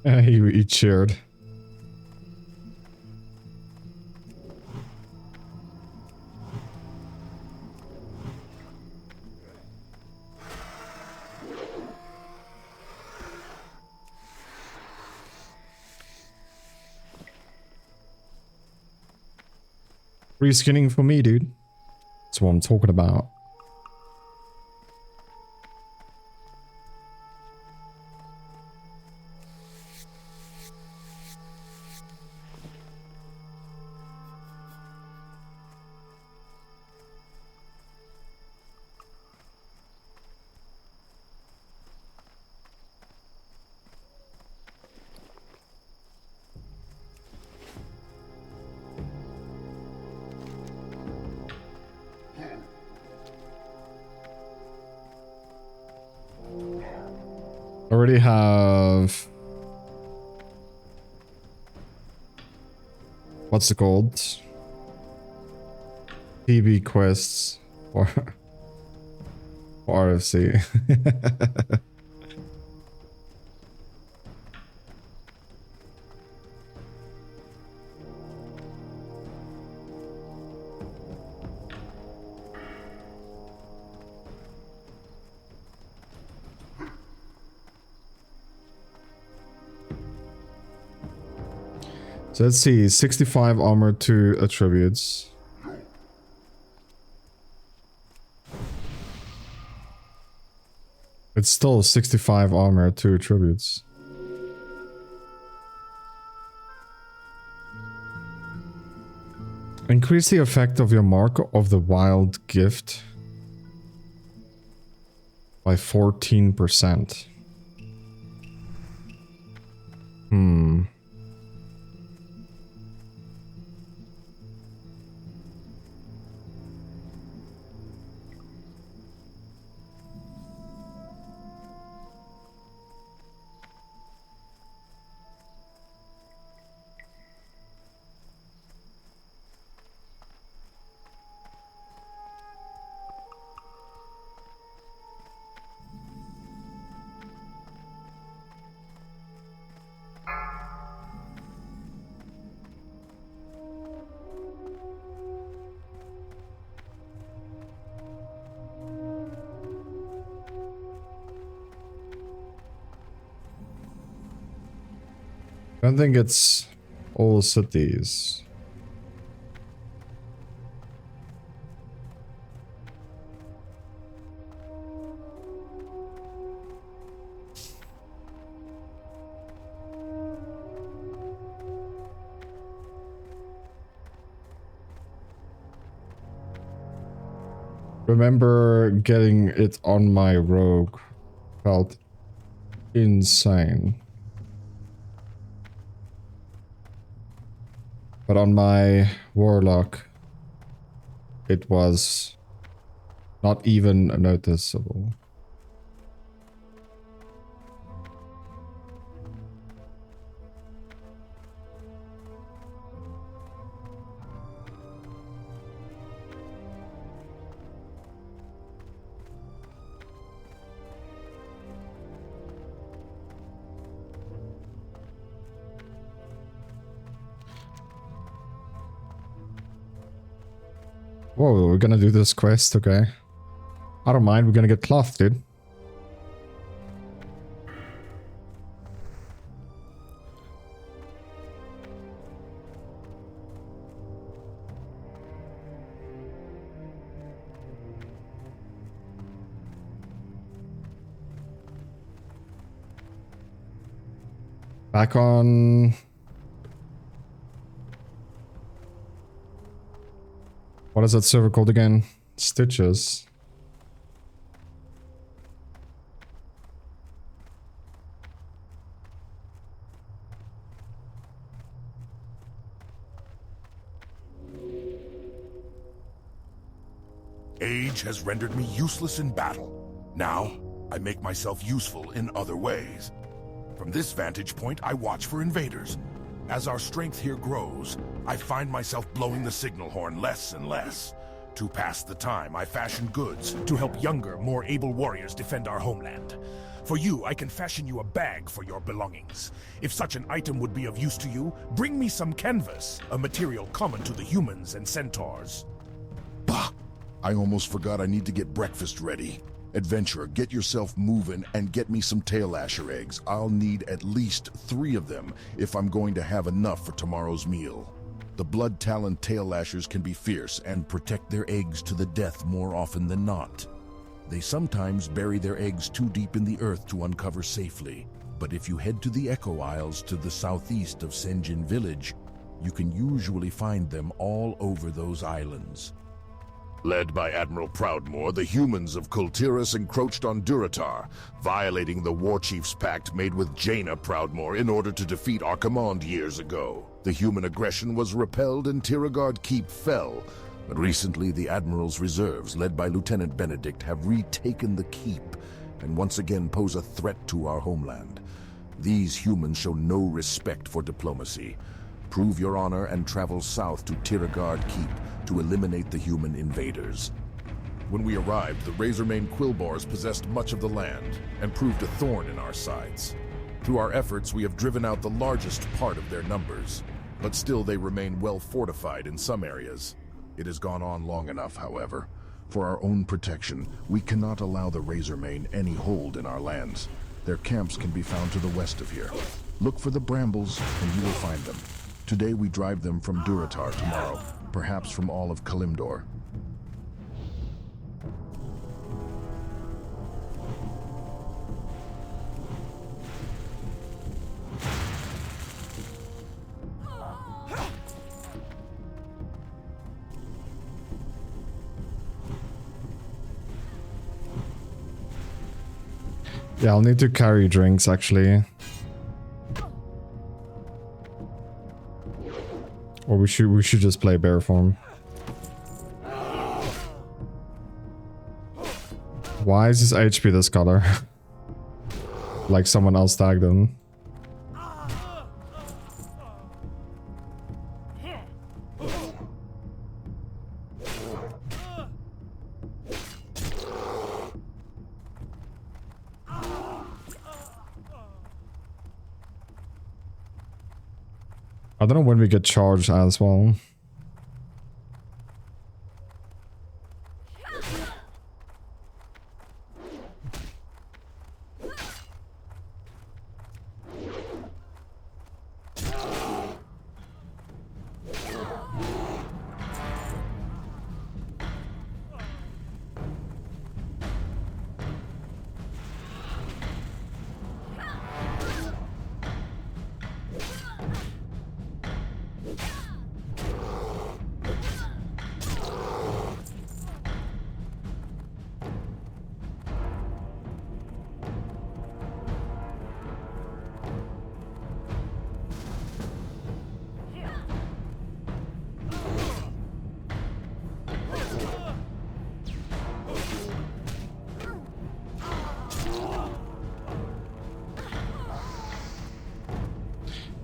He cheered. Free skinning for me, dude. That's what I'm talking about. Already have... What's it called? PB quests for RFC. So let's see, 65 armor, 2 attributes. It's still 65 armor, 2 attributes. Increase the effect of your mark of the wild gift by 14%. I don't think it's all cities. Remember getting it on my rogue felt insane. But on my warlock, it was not even noticeable. Whoa, we're gonna do this quest, okay. I don't mind, we're gonna get cloth, dude. Back on... What is that server called again? Stitches. Age has rendered me useless in battle. Now, I make myself useful in other ways. From this vantage point, I watch for invaders. As our strength here grows, I find myself blowing the signal horn less and less. To pass the time, I fashion goods to help younger, more able warriors defend our homeland. For you, I can fashion you a bag for your belongings. If such an item would be of use to you, bring me some canvas, a material common to the humans and centaurs. Bah! I almost forgot I need to get breakfast ready. Adventurer, get yourself moving and get me some tail asher eggs. I'll need at least 3 of them if I'm going to have enough for tomorrow's meal. The blood-taloned tail lashers can be fierce and protect their eggs to the death more often than not. They sometimes bury their eggs too deep in the earth to uncover safely, but if you head to the Echo Isles to the southeast of Senjin Village, you can usually find them all over those islands. Led by Admiral Proudmoore, the humans of Kultiris encroached on Durotar, violating the War Chief's pact made with Jaina Proudmoore in order to defeat our command years ago. The human aggression was repelled and Tiragard Keep fell, but recently the Admiral's reserves, led by Lieutenant Benedict, have retaken the keep and once again pose a threat to our homeland. These humans show no respect for diplomacy. Prove your honor and travel south to Tiragard Keep to eliminate the human invaders. When we arrived, the Razormane Quillbars possessed much of the land and proved a thorn in our sides. Through our efforts, we have driven out the largest part of their numbers, but still they remain well fortified in some areas. It has gone on long enough, however. For our own protection, we cannot allow the Razormane any hold in our lands. Their camps can be found to the west of here. Look for the brambles, and you will find them. Today we drive them from Durotar tomorrow, perhaps from all of Kalimdor. Yeah, I'll need to carry drinks actually. Or we should just play bear form. Why is his HP this color? Like someone else tagged him. I don't know when we get charged as well.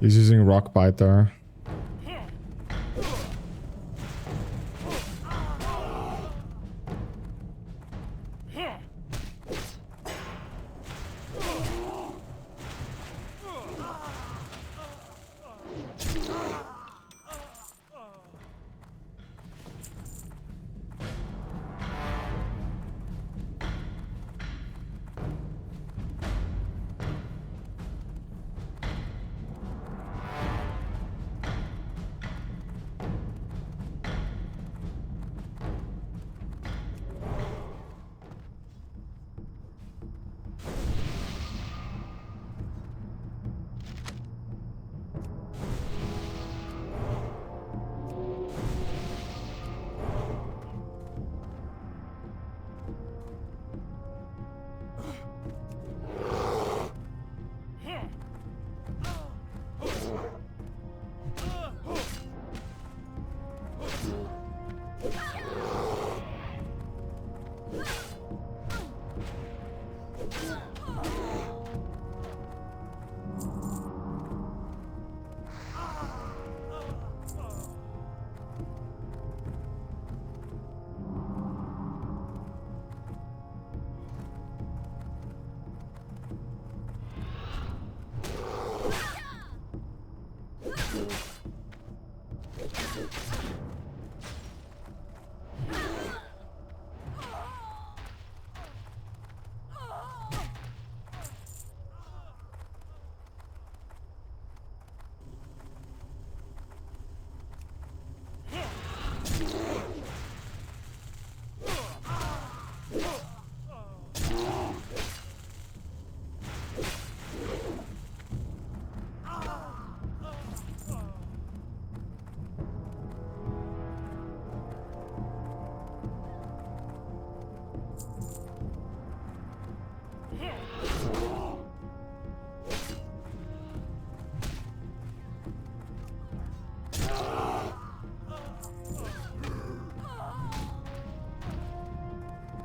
He's using rock bite there.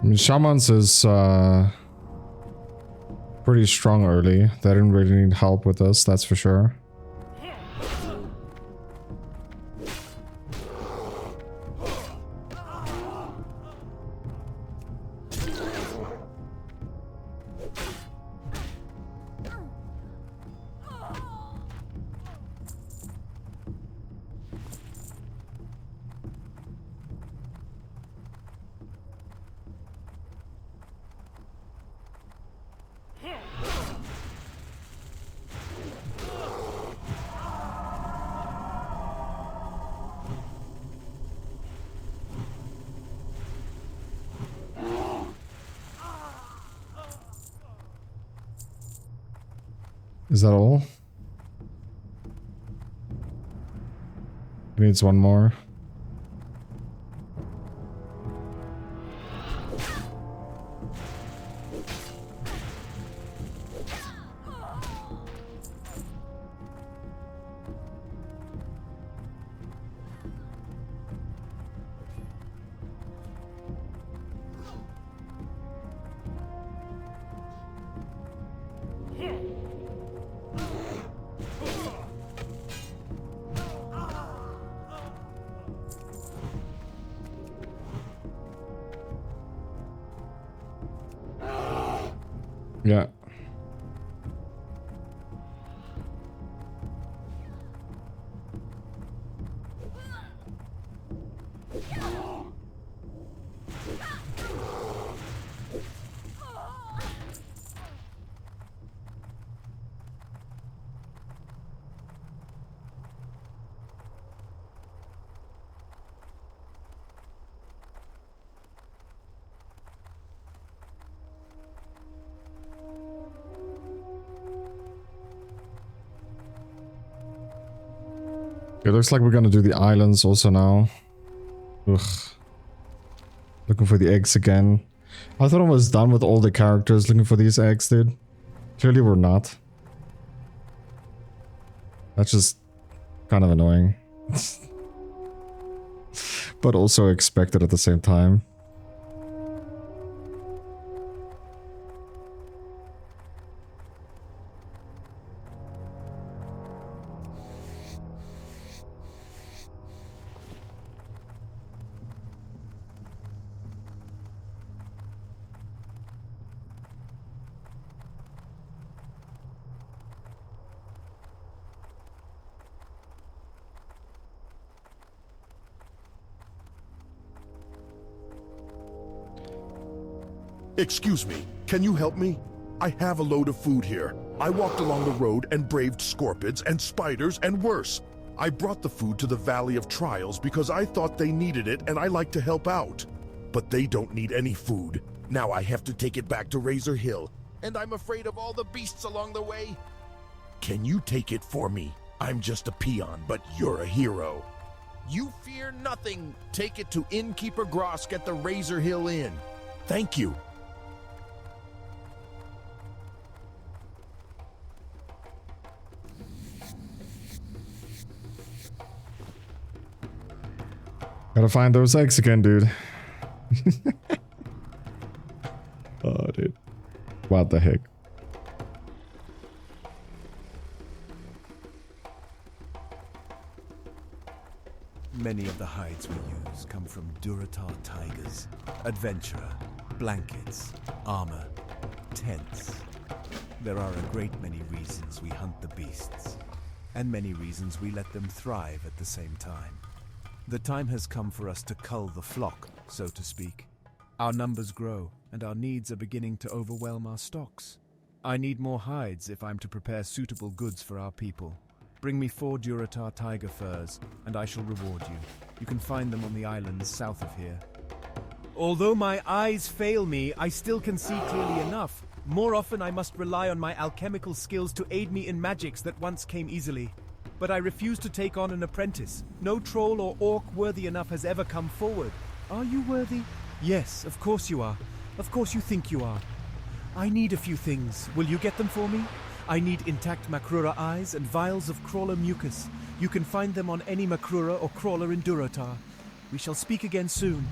I mean, Shamans is pretty strong early. They didn't really need help with us, that's for sure. Is that all? Needs one more. Yeah. It looks like we're gonna do the islands also now. Ugh. Looking for the eggs again. I thought I was done with all the characters looking for these eggs, dude. Clearly we're not. That's just kind of annoying. But also expected at the same time. Excuse me, can you help me? I have a load of food here. I walked along the road and braved scorpions and spiders and worse. I brought the food to the Valley of Trials because I thought they needed it and I like to help out. But they don't need any food. Now I have to take it back to Razor Hill, and I'm afraid of all the beasts along the way. Can you take it for me? I'm just a peon, but you're a hero. You fear nothing. Take it to Innkeeper Grosk at the Razor Hill Inn. Thank you. Gotta find those eggs again, dude. Oh, dude. What the heck? Many of the hides we use come from Durotar tigers, adventurer, blankets, armor, tents. There are a great many reasons we hunt the beasts, and many reasons we let them thrive at the same time. The time has come for us to cull the flock, so to speak. Our numbers grow, and our needs are beginning to overwhelm our stocks. I need more hides if I'm to prepare suitable goods for our people. Bring me 4 Durotar tiger furs, and I shall reward you. You can find them on the islands south of here. Although my eyes fail me, I still can see clearly enough. More often I must rely on my alchemical skills to aid me in magics that once came easily. But I refuse to take on an apprentice. No troll or orc worthy enough has ever come forward. Are you worthy? Yes, of course you are. Of course you think you are. I need a few things. Will you get them for me? I need intact Makrura eyes and vials of crawler mucus. You can find them on any Makrura or crawler in Durotar. We shall speak again soon.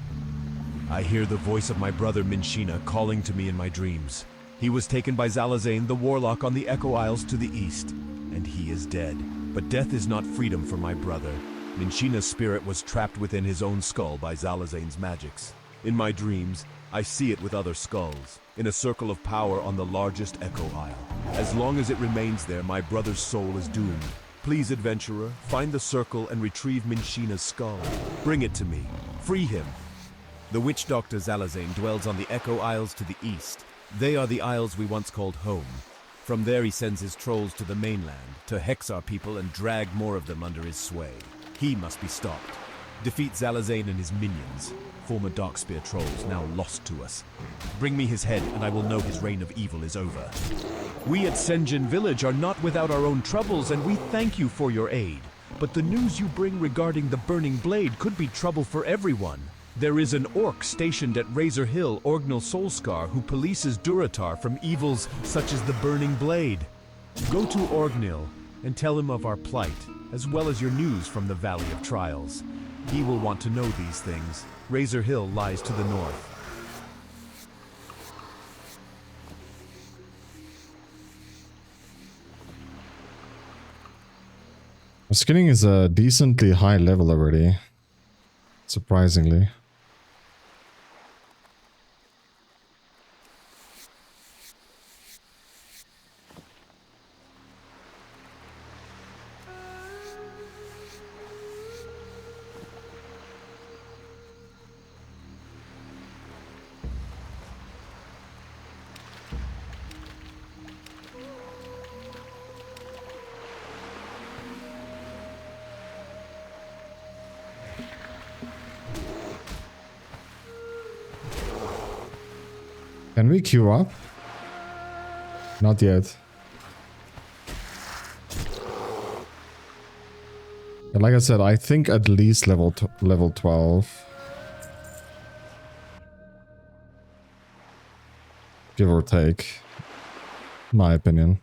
I hear the voice of my brother Minshina calling to me in my dreams. He was taken by Zalazane, the warlock on the Echo Isles to the east, and he is dead. But death is not freedom for my brother. Minchina's spirit was trapped within his own skull by Zalazane's magics. In my dreams, I see it with other skulls, in a circle of power on the largest Echo Isle. As long as it remains there, my brother's soul is doomed. Please, adventurer, find the circle and retrieve Minchina's skull. Bring it to me. Free him. The witch doctor Zalazane dwells on the Echo Isles to the east. They are the isles we once called home. From there he sends his trolls to the mainland, to hex our people and drag more of them under his sway. He must be stopped. Defeat Zalazane and his minions, former Darkspear trolls now lost to us. Bring me his head and I will know his reign of evil is over. We at Senjin Village are not without our own troubles, and we thank you for your aid. But the news you bring regarding the Burning Blade could be trouble for everyone. There is an orc stationed at Razor Hill, Orgnal Soulscar, who polices Duratar from evils such as the Burning Blade. Go to Orgnil and tell him of our plight, as well as your news from the Valley of Trials. He will want to know these things. Razor Hill lies to the north. Skinning is a decently high level already, surprisingly. Can we queue up? Not yet. And like I said, I think at least level 12. Give or take. My opinion.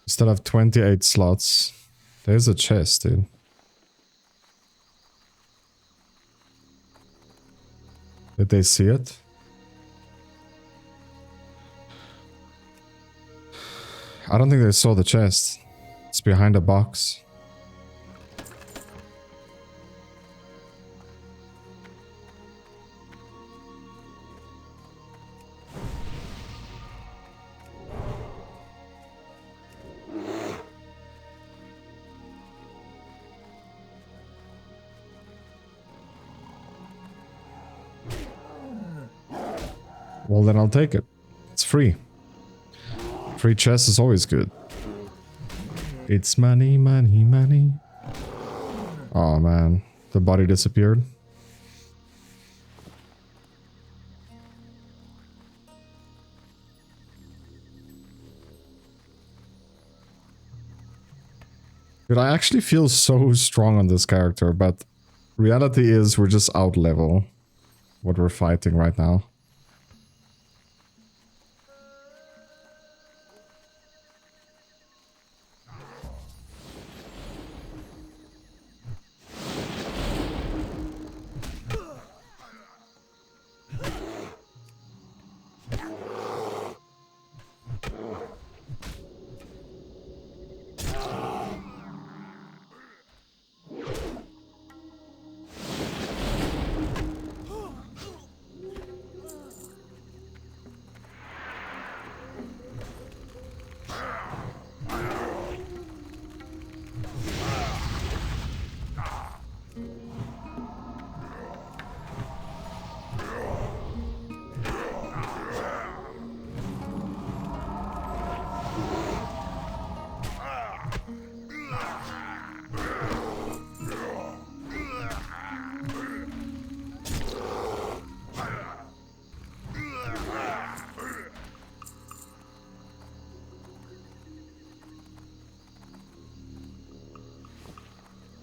Still have 28 slots. There's a chest, dude. Did they see it? I don't think they saw the chest. It's behind a box. Well, then I'll take it. It's free. Free chest is always good. It's money, money, money. Oh man, the body disappeared. Dude, I actually feel so strong on this character, but reality is we're just out level what we're fighting right now.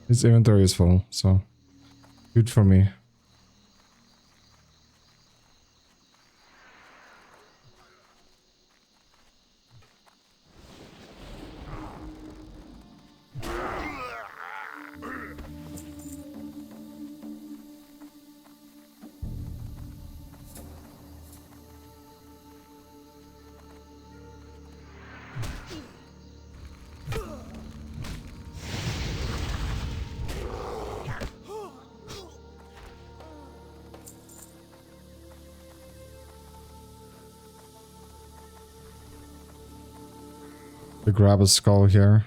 His inventory is full, so good for me. To grab a skull here.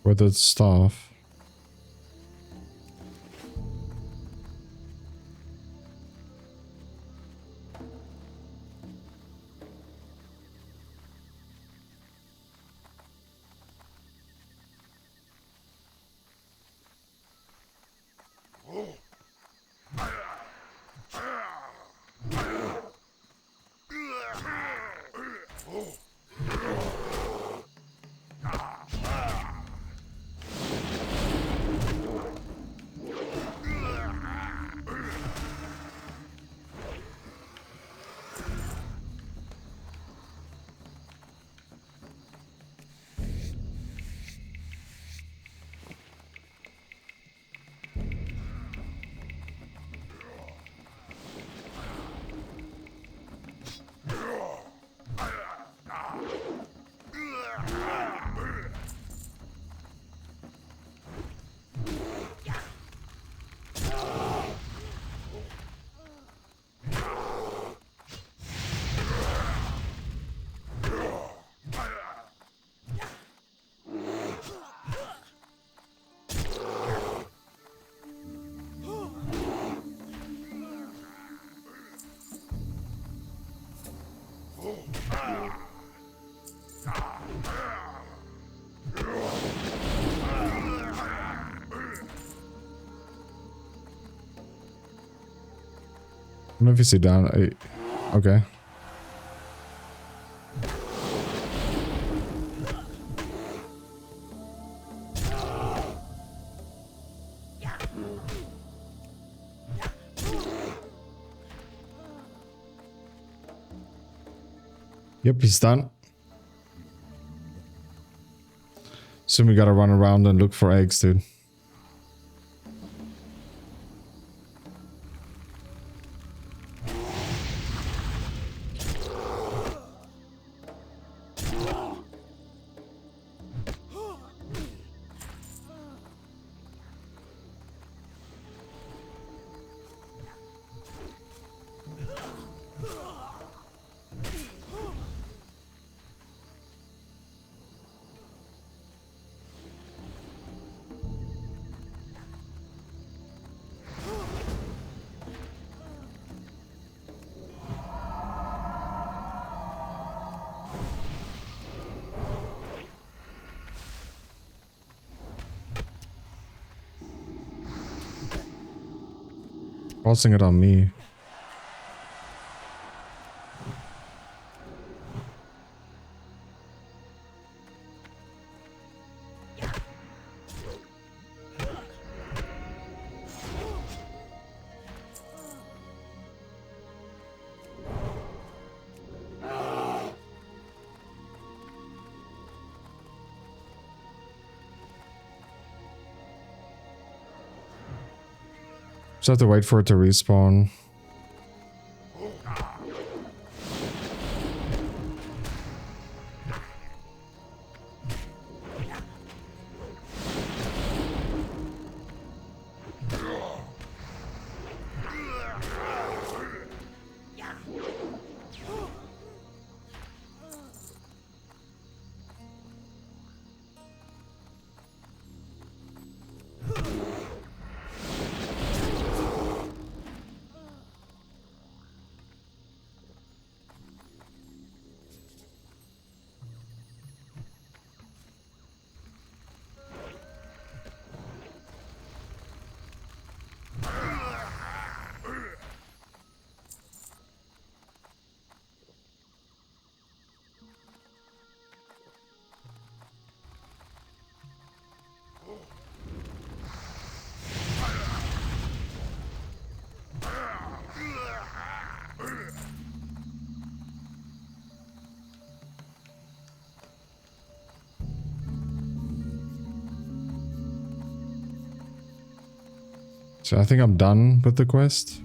With its staff. I don't know if you see down. Okay. Yep, he's done. Soon we gotta run around and look for eggs, dude. Forcing it on me. Just have to wait for it to respawn. So I think I'm done with the quest.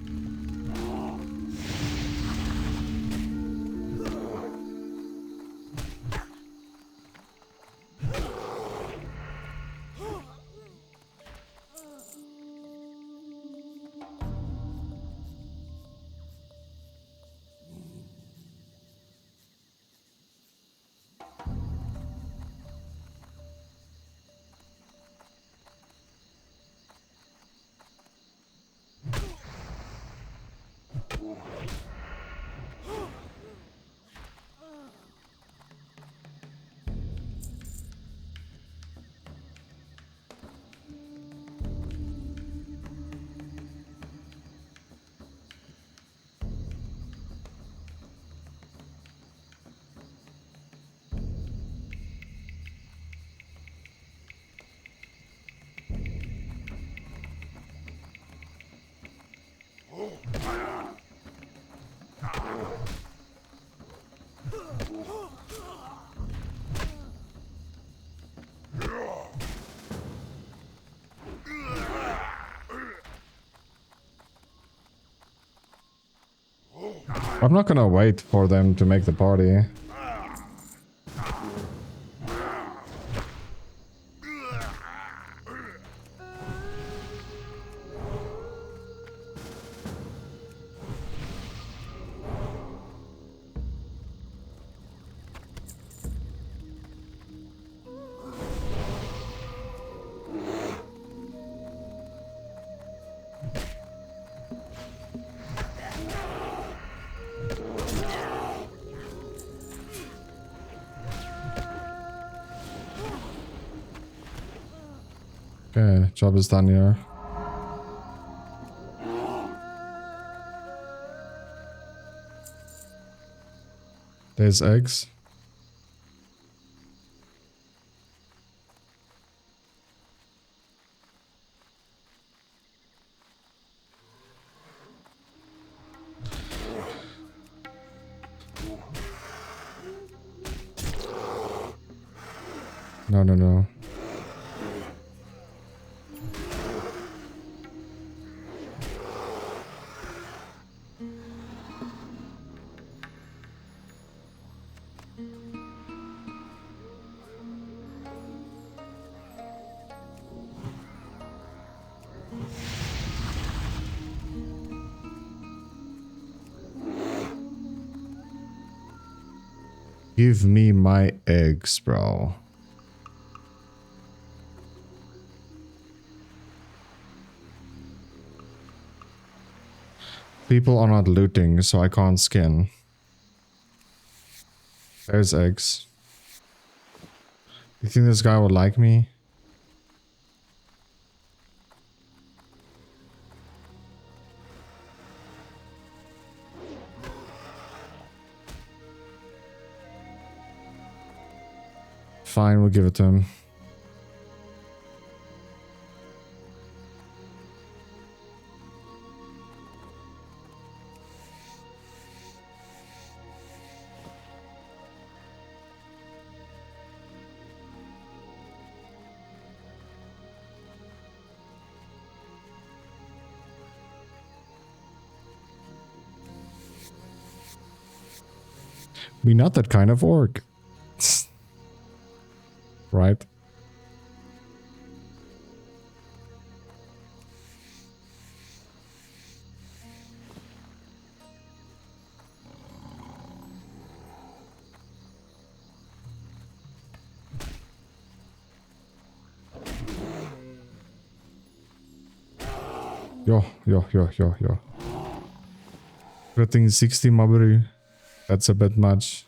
I'm not gonna wait for them to make the party. Okay, job is done here. There's eggs. No, no, no. Give me my eggs, bro. People are not looting, so I can't skin. There's eggs. You think this guy would like me? Fine, we'll give it to him. We're not that kind of orc. Right? Yo. Getting 60 Maburi. That's a bit much.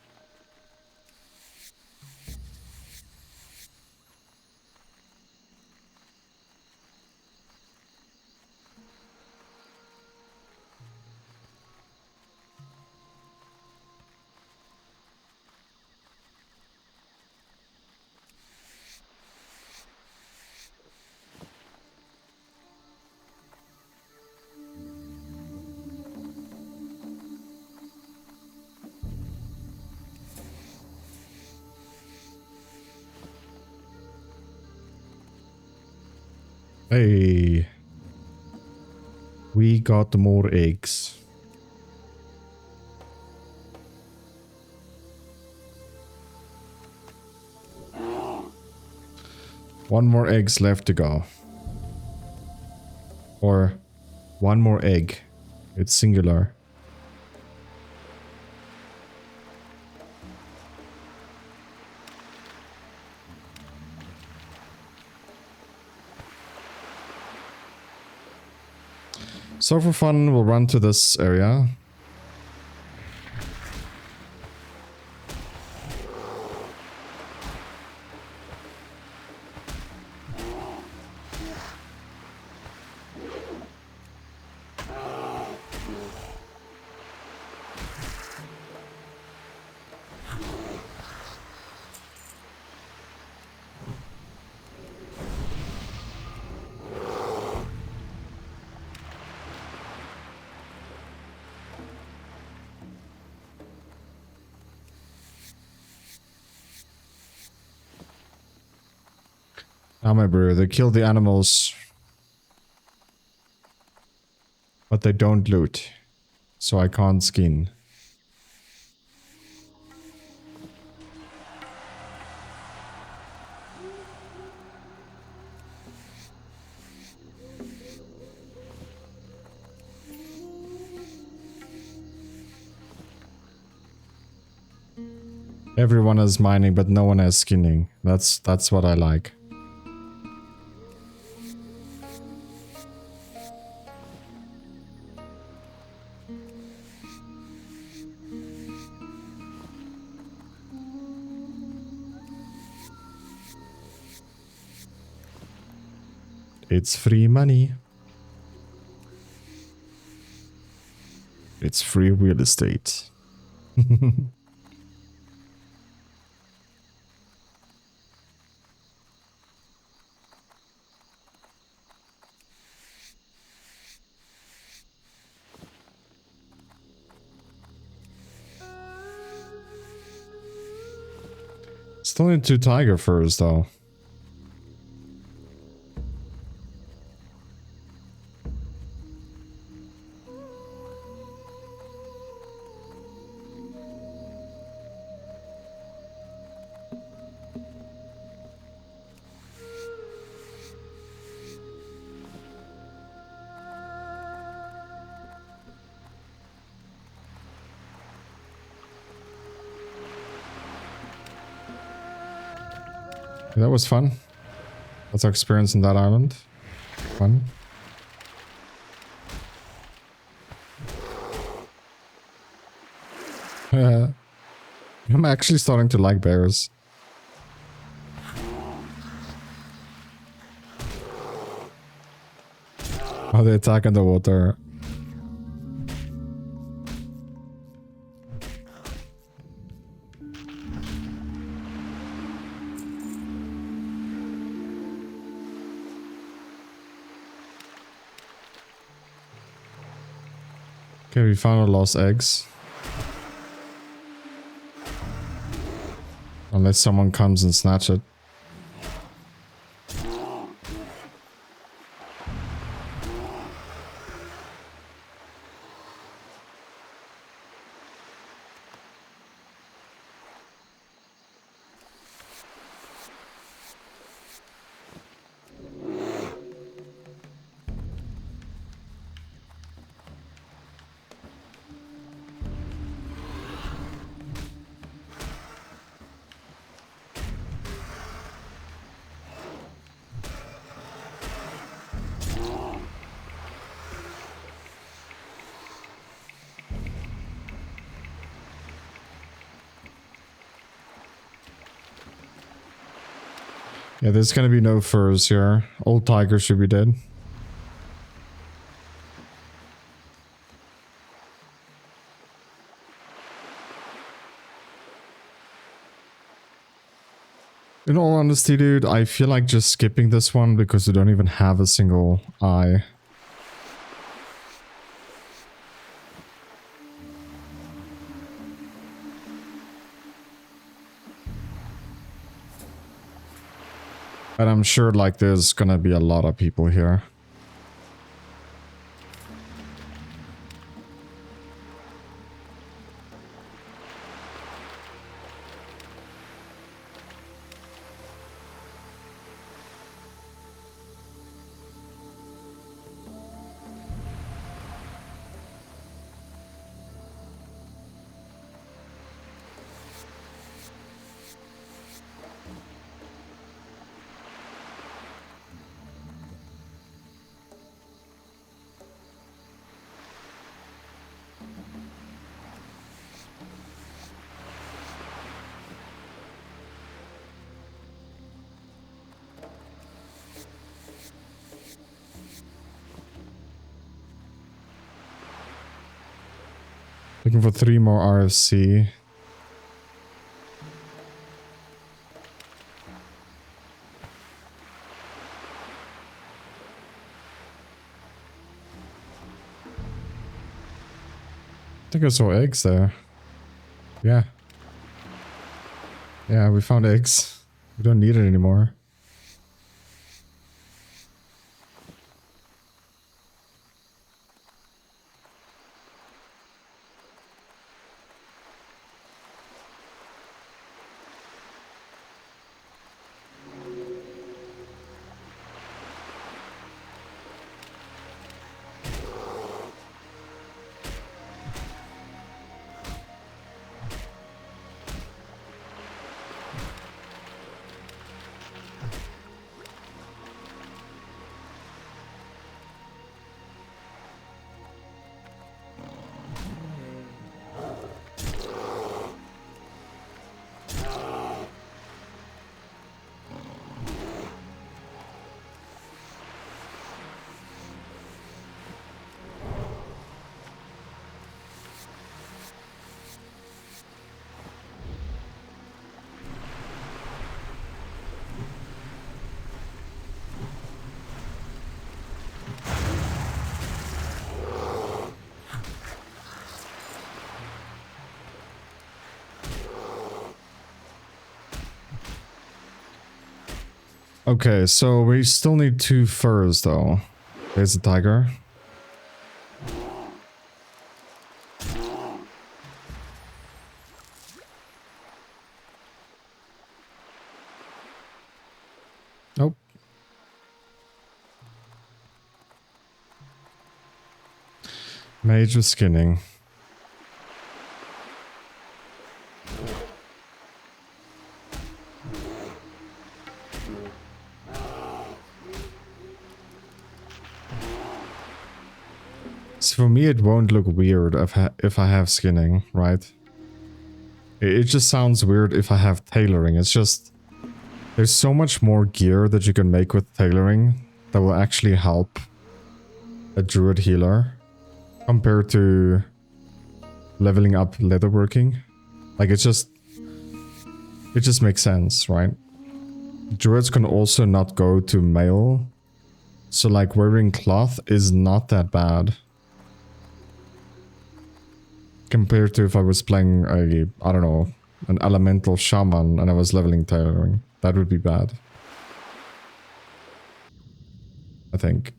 Hey. We got more eggs. One more eggs left to go. Or one more egg. It's singular. So for fun, we'll run to this area. Now, my bro, they kill the animals, but they don't loot, so I can't skin. Everyone is mining, but no one is skinning. That's what I like. It's free money. It's free real estate. Still need 2 tiger furs though. That was fun. That's our experience in that island. Fun. I'm actually starting to like bears. Oh, they attack in the water. Okay, we found our lost eggs. Unless someone comes and snatch it. Yeah, there's gonna be no furs here. Old tiger should be dead. In all honesty, dude, I feel like just skipping this one because we don't even have a single eye. But I'm sure like there's gonna be a lot of people here. Looking for 3 more RFC. I think I saw eggs there. Yeah. Yeah, we found eggs. We don't need it anymore. Okay, so we still need 2 furs though. There's the tiger. Nope. Mage with skinning. So for me, it won't look weird if I have skinning, right? It just sounds weird if I have tailoring. It's just... There's so much more gear that you can make with tailoring that will actually help a druid healer compared to leveling up leatherworking. Like, it just makes sense, right? Druids can also not go to mail, so like wearing cloth is not that bad compared to if I was playing a, I don't know, an elemental shaman and I was leveling tailoring. That would be bad, I think.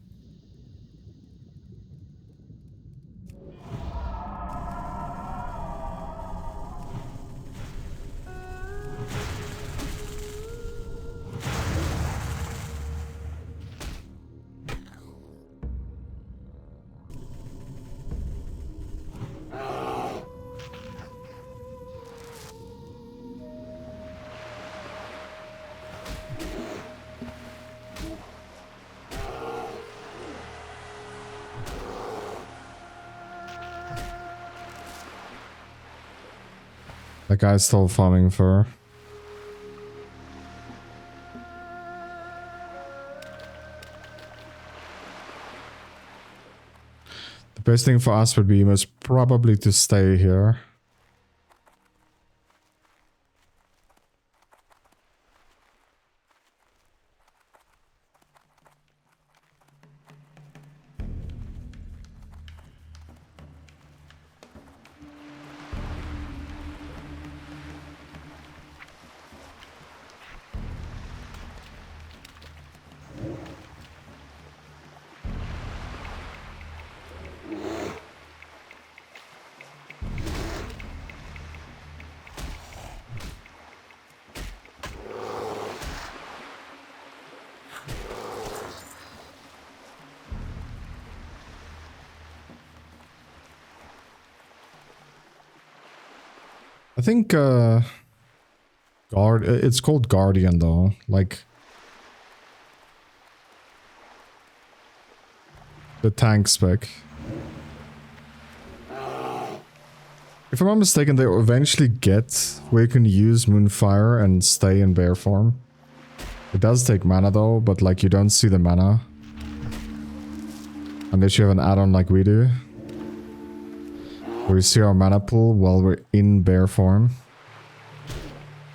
That guy's still farming fur. The best thing for us would be most probably to stay here. I think, it's called Guardian though, like the tank spec. If I'm not mistaken, they eventually get where you can use Moonfire and stay in bear form. It does take mana though, but like you don't see the mana unless you have an add-on like we do. We see our mana pool while we're in bear form.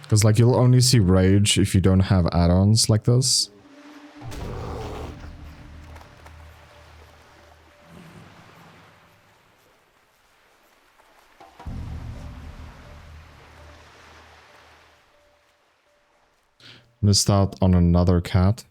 Because like you'll only see rage if you don't have add-ons like this. Missed out on another cat.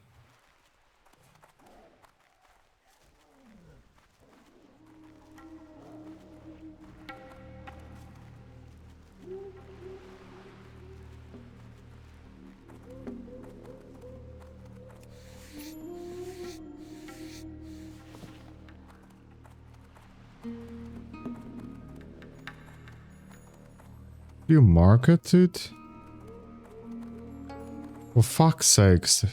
Do you mark it, dude? For fuck's sakes.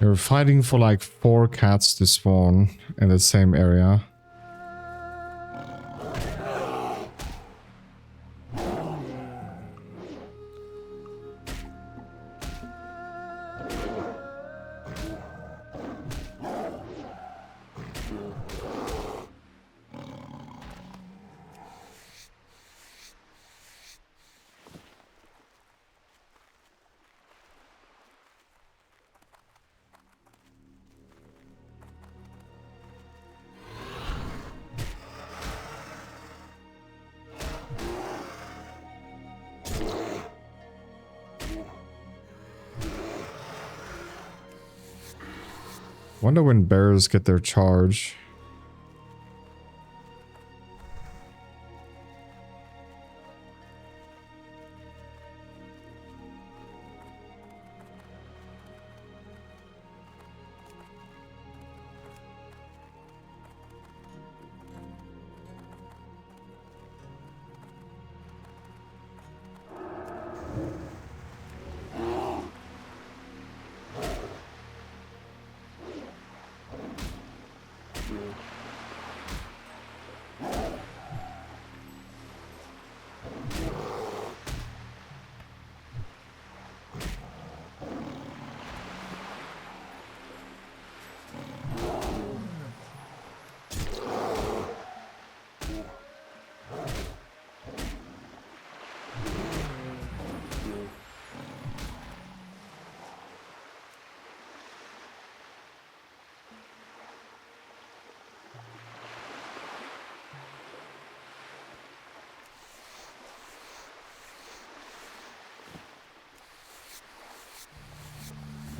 You're fighting for like 4 cats to spawn in the same area. Wonder when bears get their charge.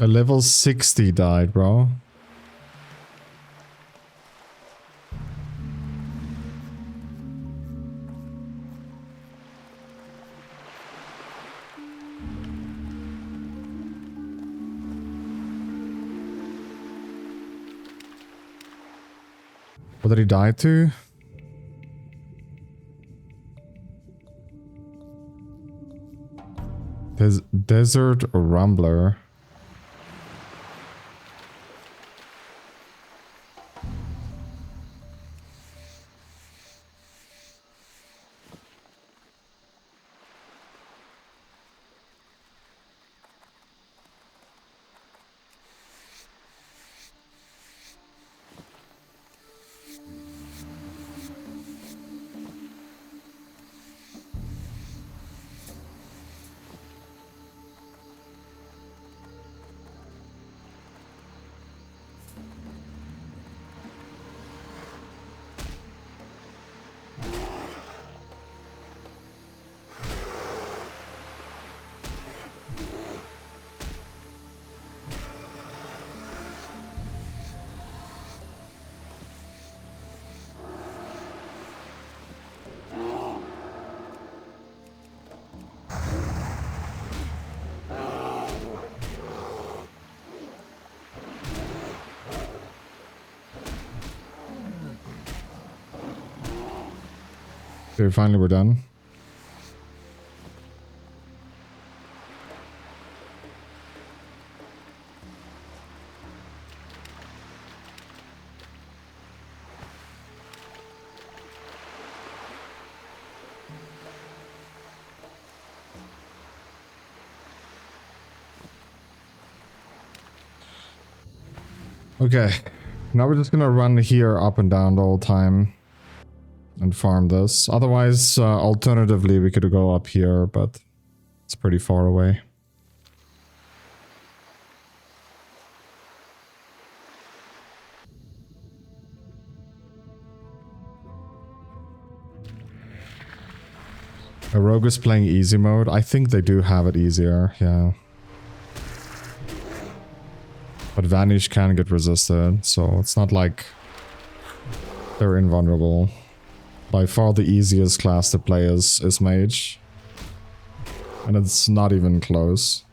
A level 60 died, bro. What did he die to? Desert Rumbler. Okay, finally we're done. Okay, now we're just gonna run here up and down the whole time and farm this. Otherwise, alternatively, we could go up here, but it's pretty far away. A rogue is playing easy mode. I think they do have it easier, yeah. But Vanish can get resisted, so it's not like they're invulnerable. By far the easiest class to play is Mage. And it's not even close.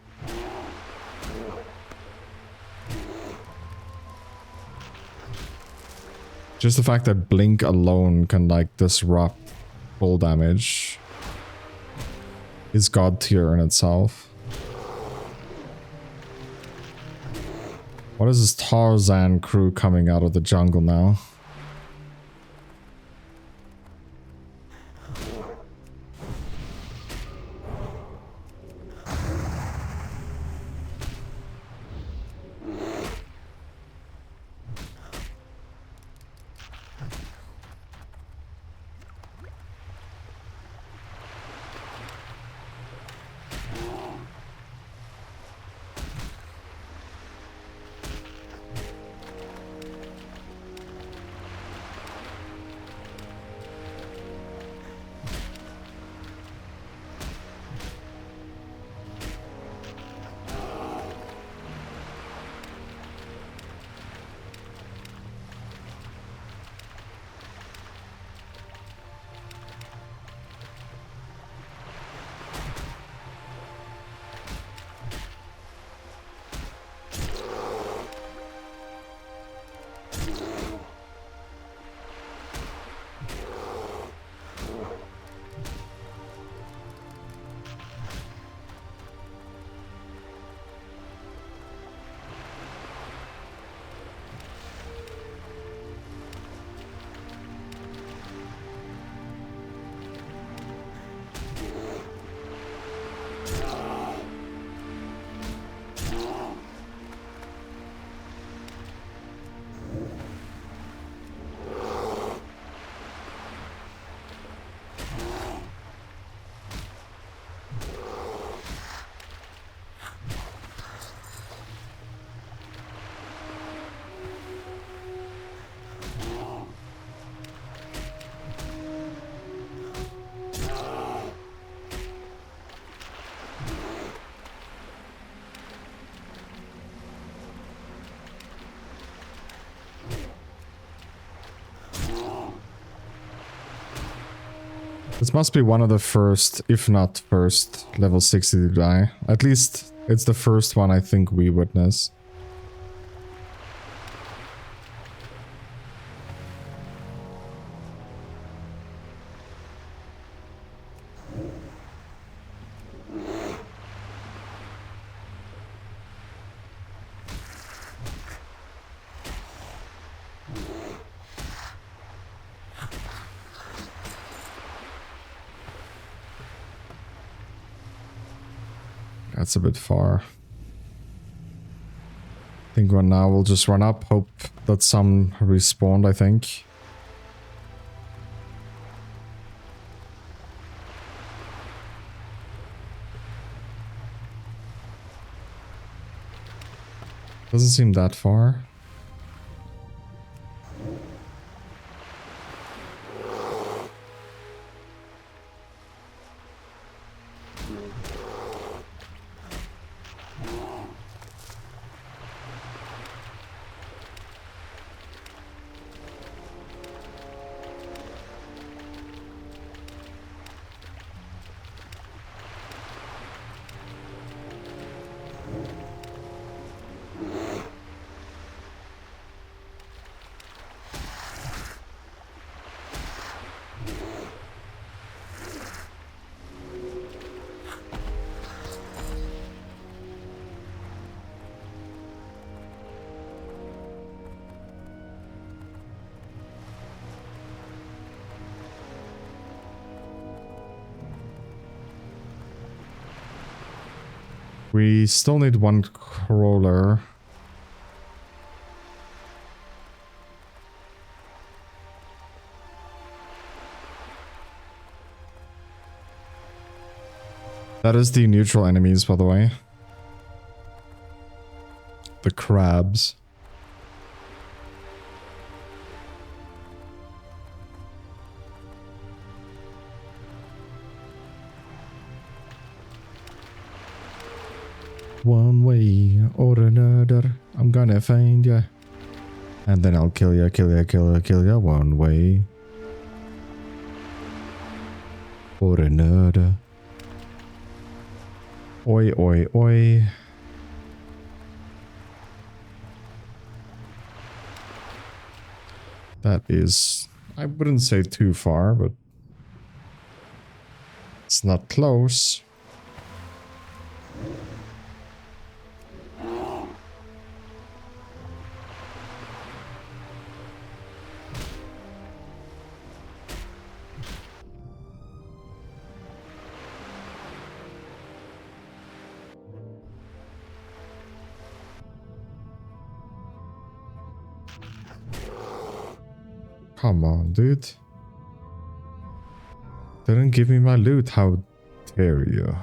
Just the fact that Blink alone can like disrupt full damage is god tier in itself. What is this Tarzan crew coming out of the jungle now? This must be one of the first, if not first, level 60 to die. At least it's the first one I think we witness. That's a bit far. I think now we'll just run up, hope that some respawned, I think. Doesn't seem that far. We still need one crawler. That is the neutral enemies, by the way. The crabs. One way or another, I'm gonna find ya. And then I'll kill ya, kill ya, kill ya, kill ya. One way or another. Oi, oi, oi. That is, I wouldn't say too far, but it's not close. Come on, dude. Didn't give me my loot, how dare you?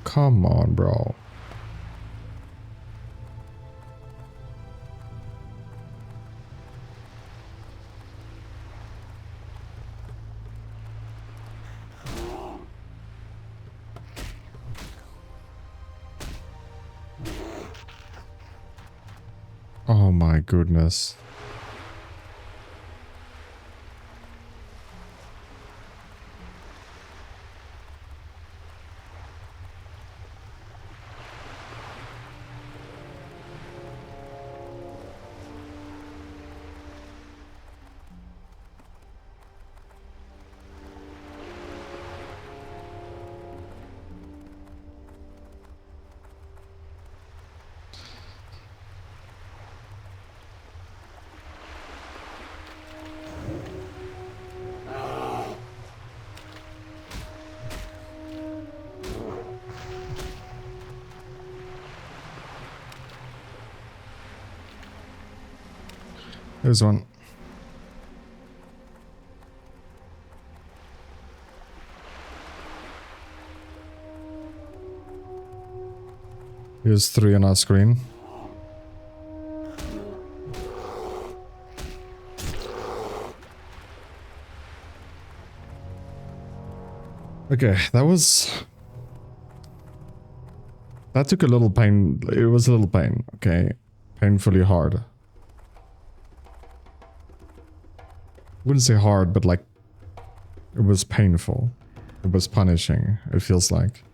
Come on, bro. Oh my goodness. There's one. Here's 3 on our screen. Okay, that took a little pain. It was a little pain, okay? Painfully hard. Wouldn't say hard, but like, it was painful. It was punishing, it feels like.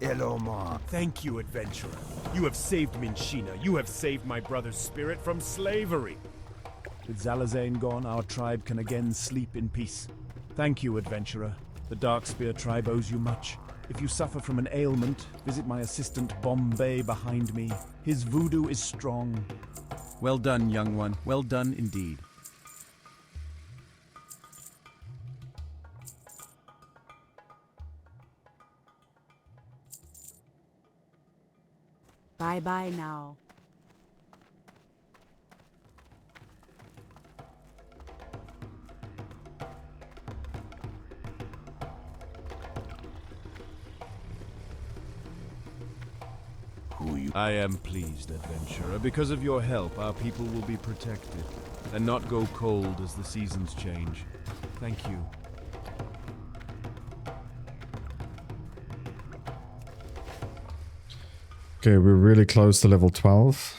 Hello, Ma. Thank you, adventurer. You have saved Minshina. You have saved my brother's spirit from slavery. With Zalazane gone, our tribe can again sleep in peace. Thank you, adventurer. The Darkspear tribe owes you much. If you suffer from an ailment, visit my assistant Bombay behind me. His voodoo is strong. Well done, young one. Well done indeed. Bye-bye now. I am pleased, adventurer. Because of your help, our people will be protected and not go cold as the seasons change. Thank you. Okay, we're really close to level 12.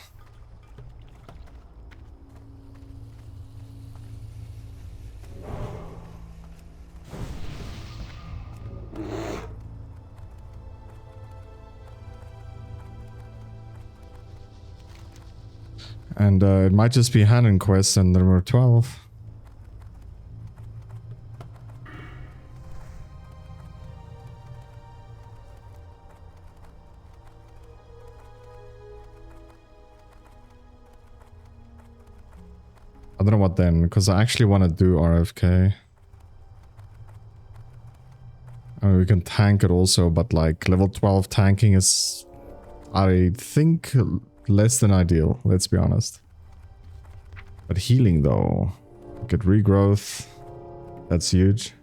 And it might just be hand quest and then we're 12. I don't know what then, because I actually want to do RFK. I mean, we can tank it also, but like level 12 tanking is, I think, less than ideal, let's be honest. But healing though, get regrowth, that's huge.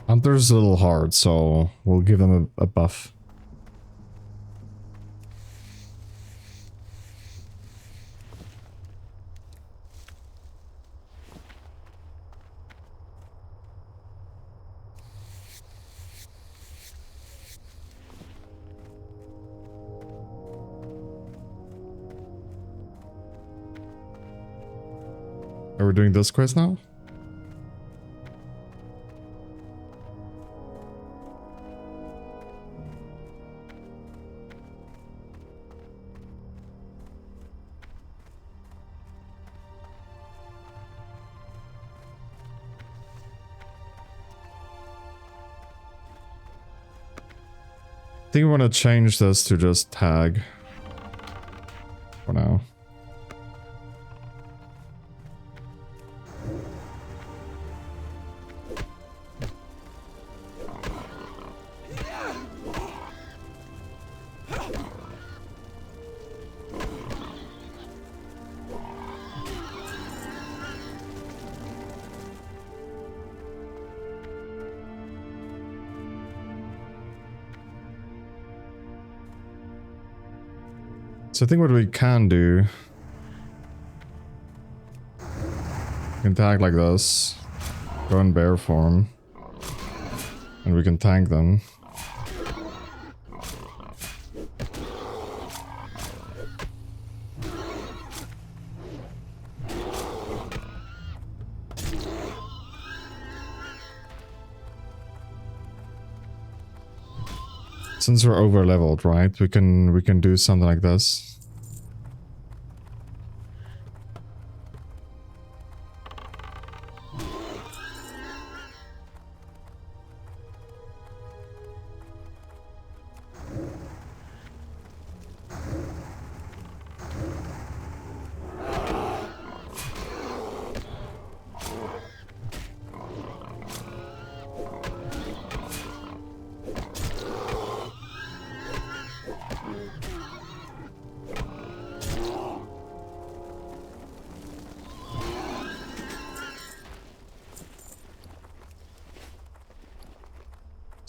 Hunter's a little hard, so we'll give them a buff. Are we doing this quest now? I think we want to change this to just tag for now. So I think what we can do, we can tag like this, go in bear form, and we can tank them. Since we're over leveled, right? We can do something like this.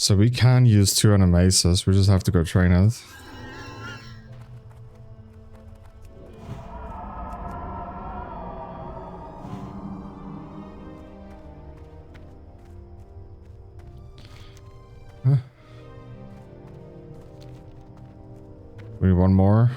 So we can use 200 maces, we just have to go train it. Huh. We need one more.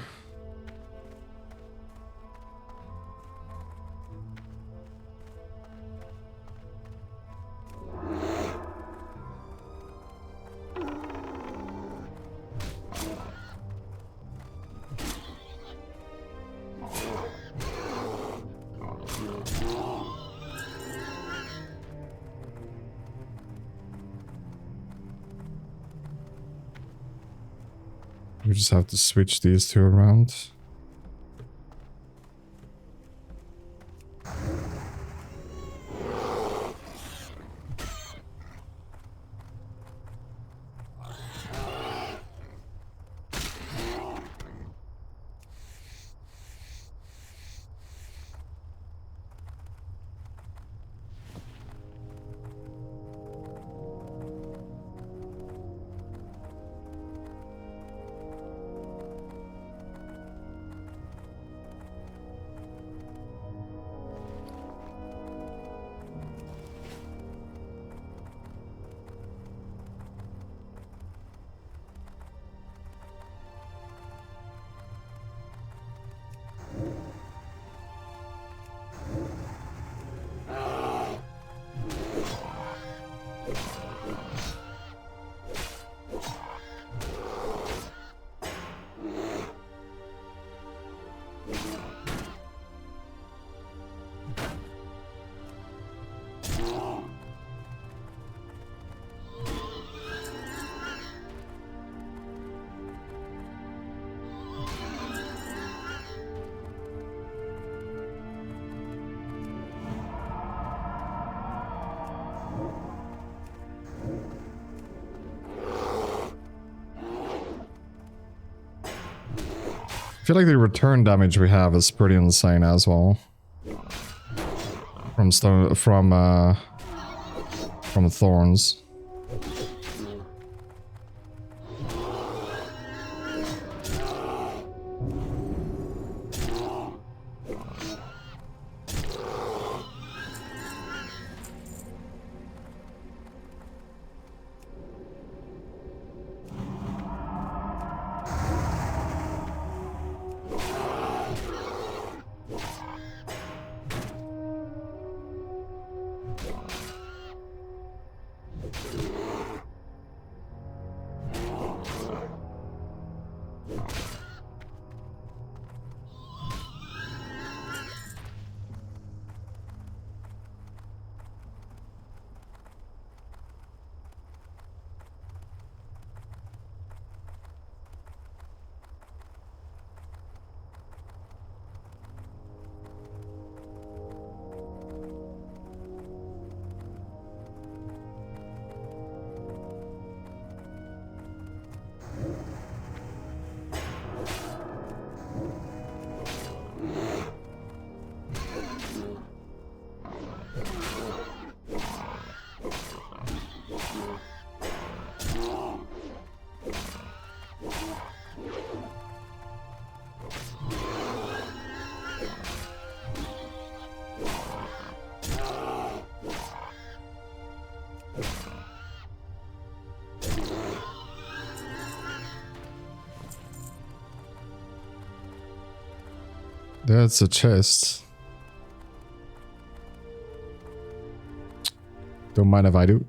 We just have to switch these two around. I feel like the return damage we have is pretty insane as well. From thorns. That's a chest. Don't mind if I do.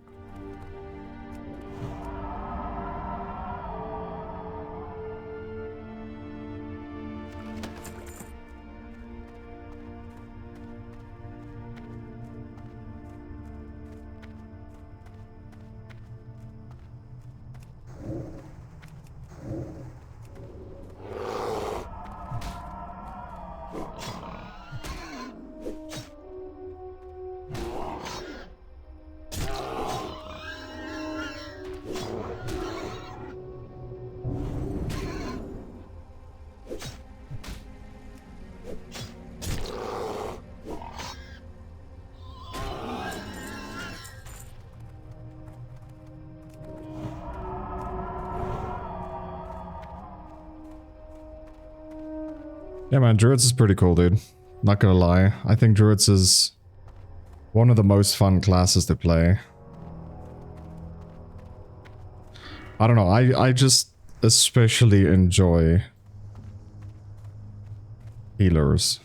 Yeah, man, Druids is pretty cool, dude. Not gonna lie. I think Druids is one of the most fun classes to play. I don't know, I just especially enjoy healers.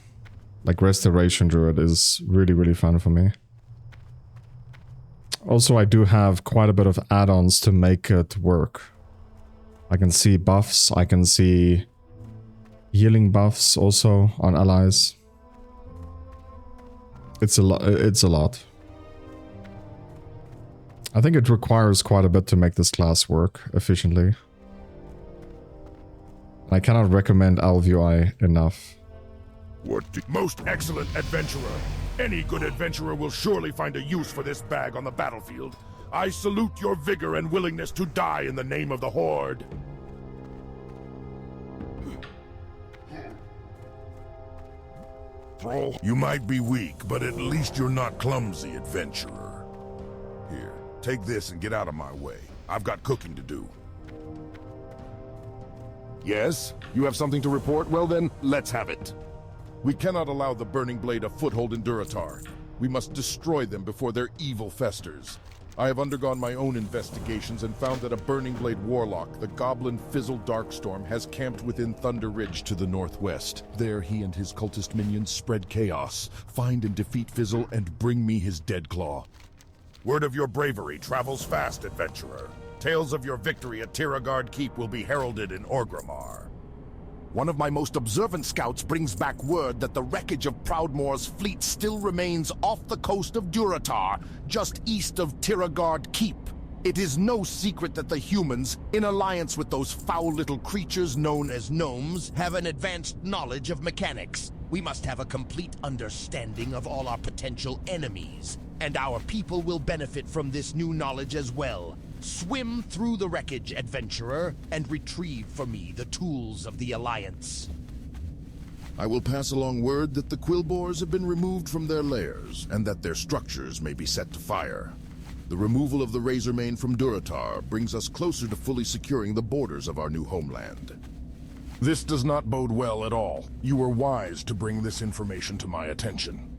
Like Restoration Druid is really, really fun for me. Also, I do have quite a bit of add-ons to make it work. I can see buffs, I can see healing buffs also on allies. It's a lot. I think it requires quite a bit to make this class work efficiently. I cannot recommend LVI enough. Most excellent adventurer. Any good adventurer will surely find a use for this bag on the battlefield. I salute your vigor and willingness to die in the name of the Horde. Thrall, you might be weak, but at least you're not clumsy, adventurer. Here, take this and get out of my way. I've got cooking to do. Yes? You have something to report? Well then, let's have it. We cannot allow the Burning Blade a foothold in Durotar. We must destroy them before their evil festers. I have undergone my own investigations and found that a Burning Blade warlock, the Goblin Fizzle Darkstorm, has camped within Thunder Ridge to the northwest. There he and his cultist minions spread chaos. Find and defeat Fizzle and bring me his dead claw. Word of your bravery travels fast, adventurer. Tales of your victory at Tiragard Keep will be heralded in Orgrimmar. One of my most observant scouts brings back word that the wreckage of Proudmoore's fleet still remains off the coast of Durotar, just east of Tiragard Keep. It is no secret that the humans, in alliance with those foul little creatures known as gnomes, have an advanced knowledge of mechanics. We must have a complete understanding of all our potential enemies, and our people will benefit from this new knowledge as well. Swim through the wreckage, adventurer, and retrieve for me the tools of the Alliance. I will pass along word that the Quillboars have been removed from their lairs, and that their structures may be set to fire. The removal of the Razormane from Durotar brings us closer to fully securing the borders of our new homeland. This does not bode well at all. You were wise to bring this information to my attention.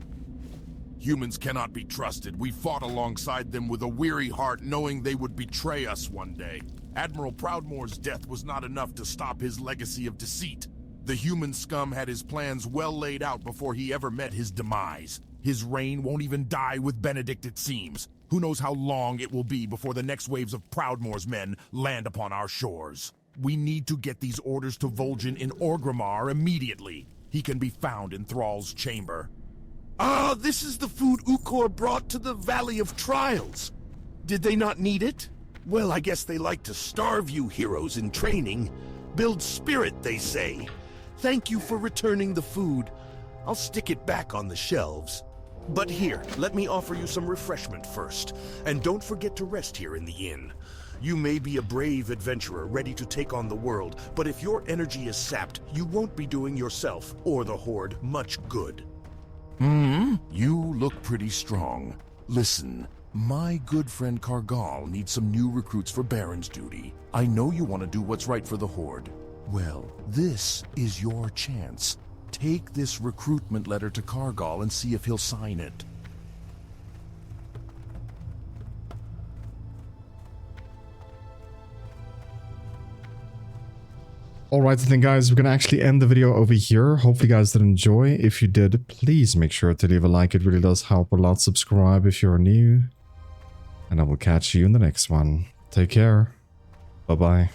Humans cannot be trusted. We fought alongside them with a weary heart, knowing they would betray us one day. Admiral Proudmoore's death was not enough to stop his legacy of deceit. The human scum had his plans well laid out before he ever met his demise. His reign won't even die with Benedict, it seems. Who knows how long it will be before the next waves of Proudmoore's men land upon our shores. We need to get these orders to Vol'jin in Orgrimmar immediately. He can be found in Thrall's chamber. Ah, this is the food Ukor brought to the Valley of Trials. Did they not need it? Well, I guess they like to starve you heroes in training. Build spirit, they say. Thank you for returning the food. I'll stick it back on the shelves. But here, let me offer you some refreshment first. And don't forget to rest here in the inn. You may be a brave adventurer ready to take on the world, but if your energy is sapped, you won't be doing yourself or the Horde much good. You look pretty strong. Listen, my good friend Kargal needs some new recruits for Baron's duty. I know you want to do what's right for the Horde. Well, this is your chance. Take this recruitment letter to Kargal and see if he'll sign it. Alright then guys, we're gonna actually end the video over here. Hopefully you guys did enjoy. If you did, please make sure to leave a like. It really does help a lot. Subscribe if you're new. And I will catch you in the next one. Take care. Bye-bye.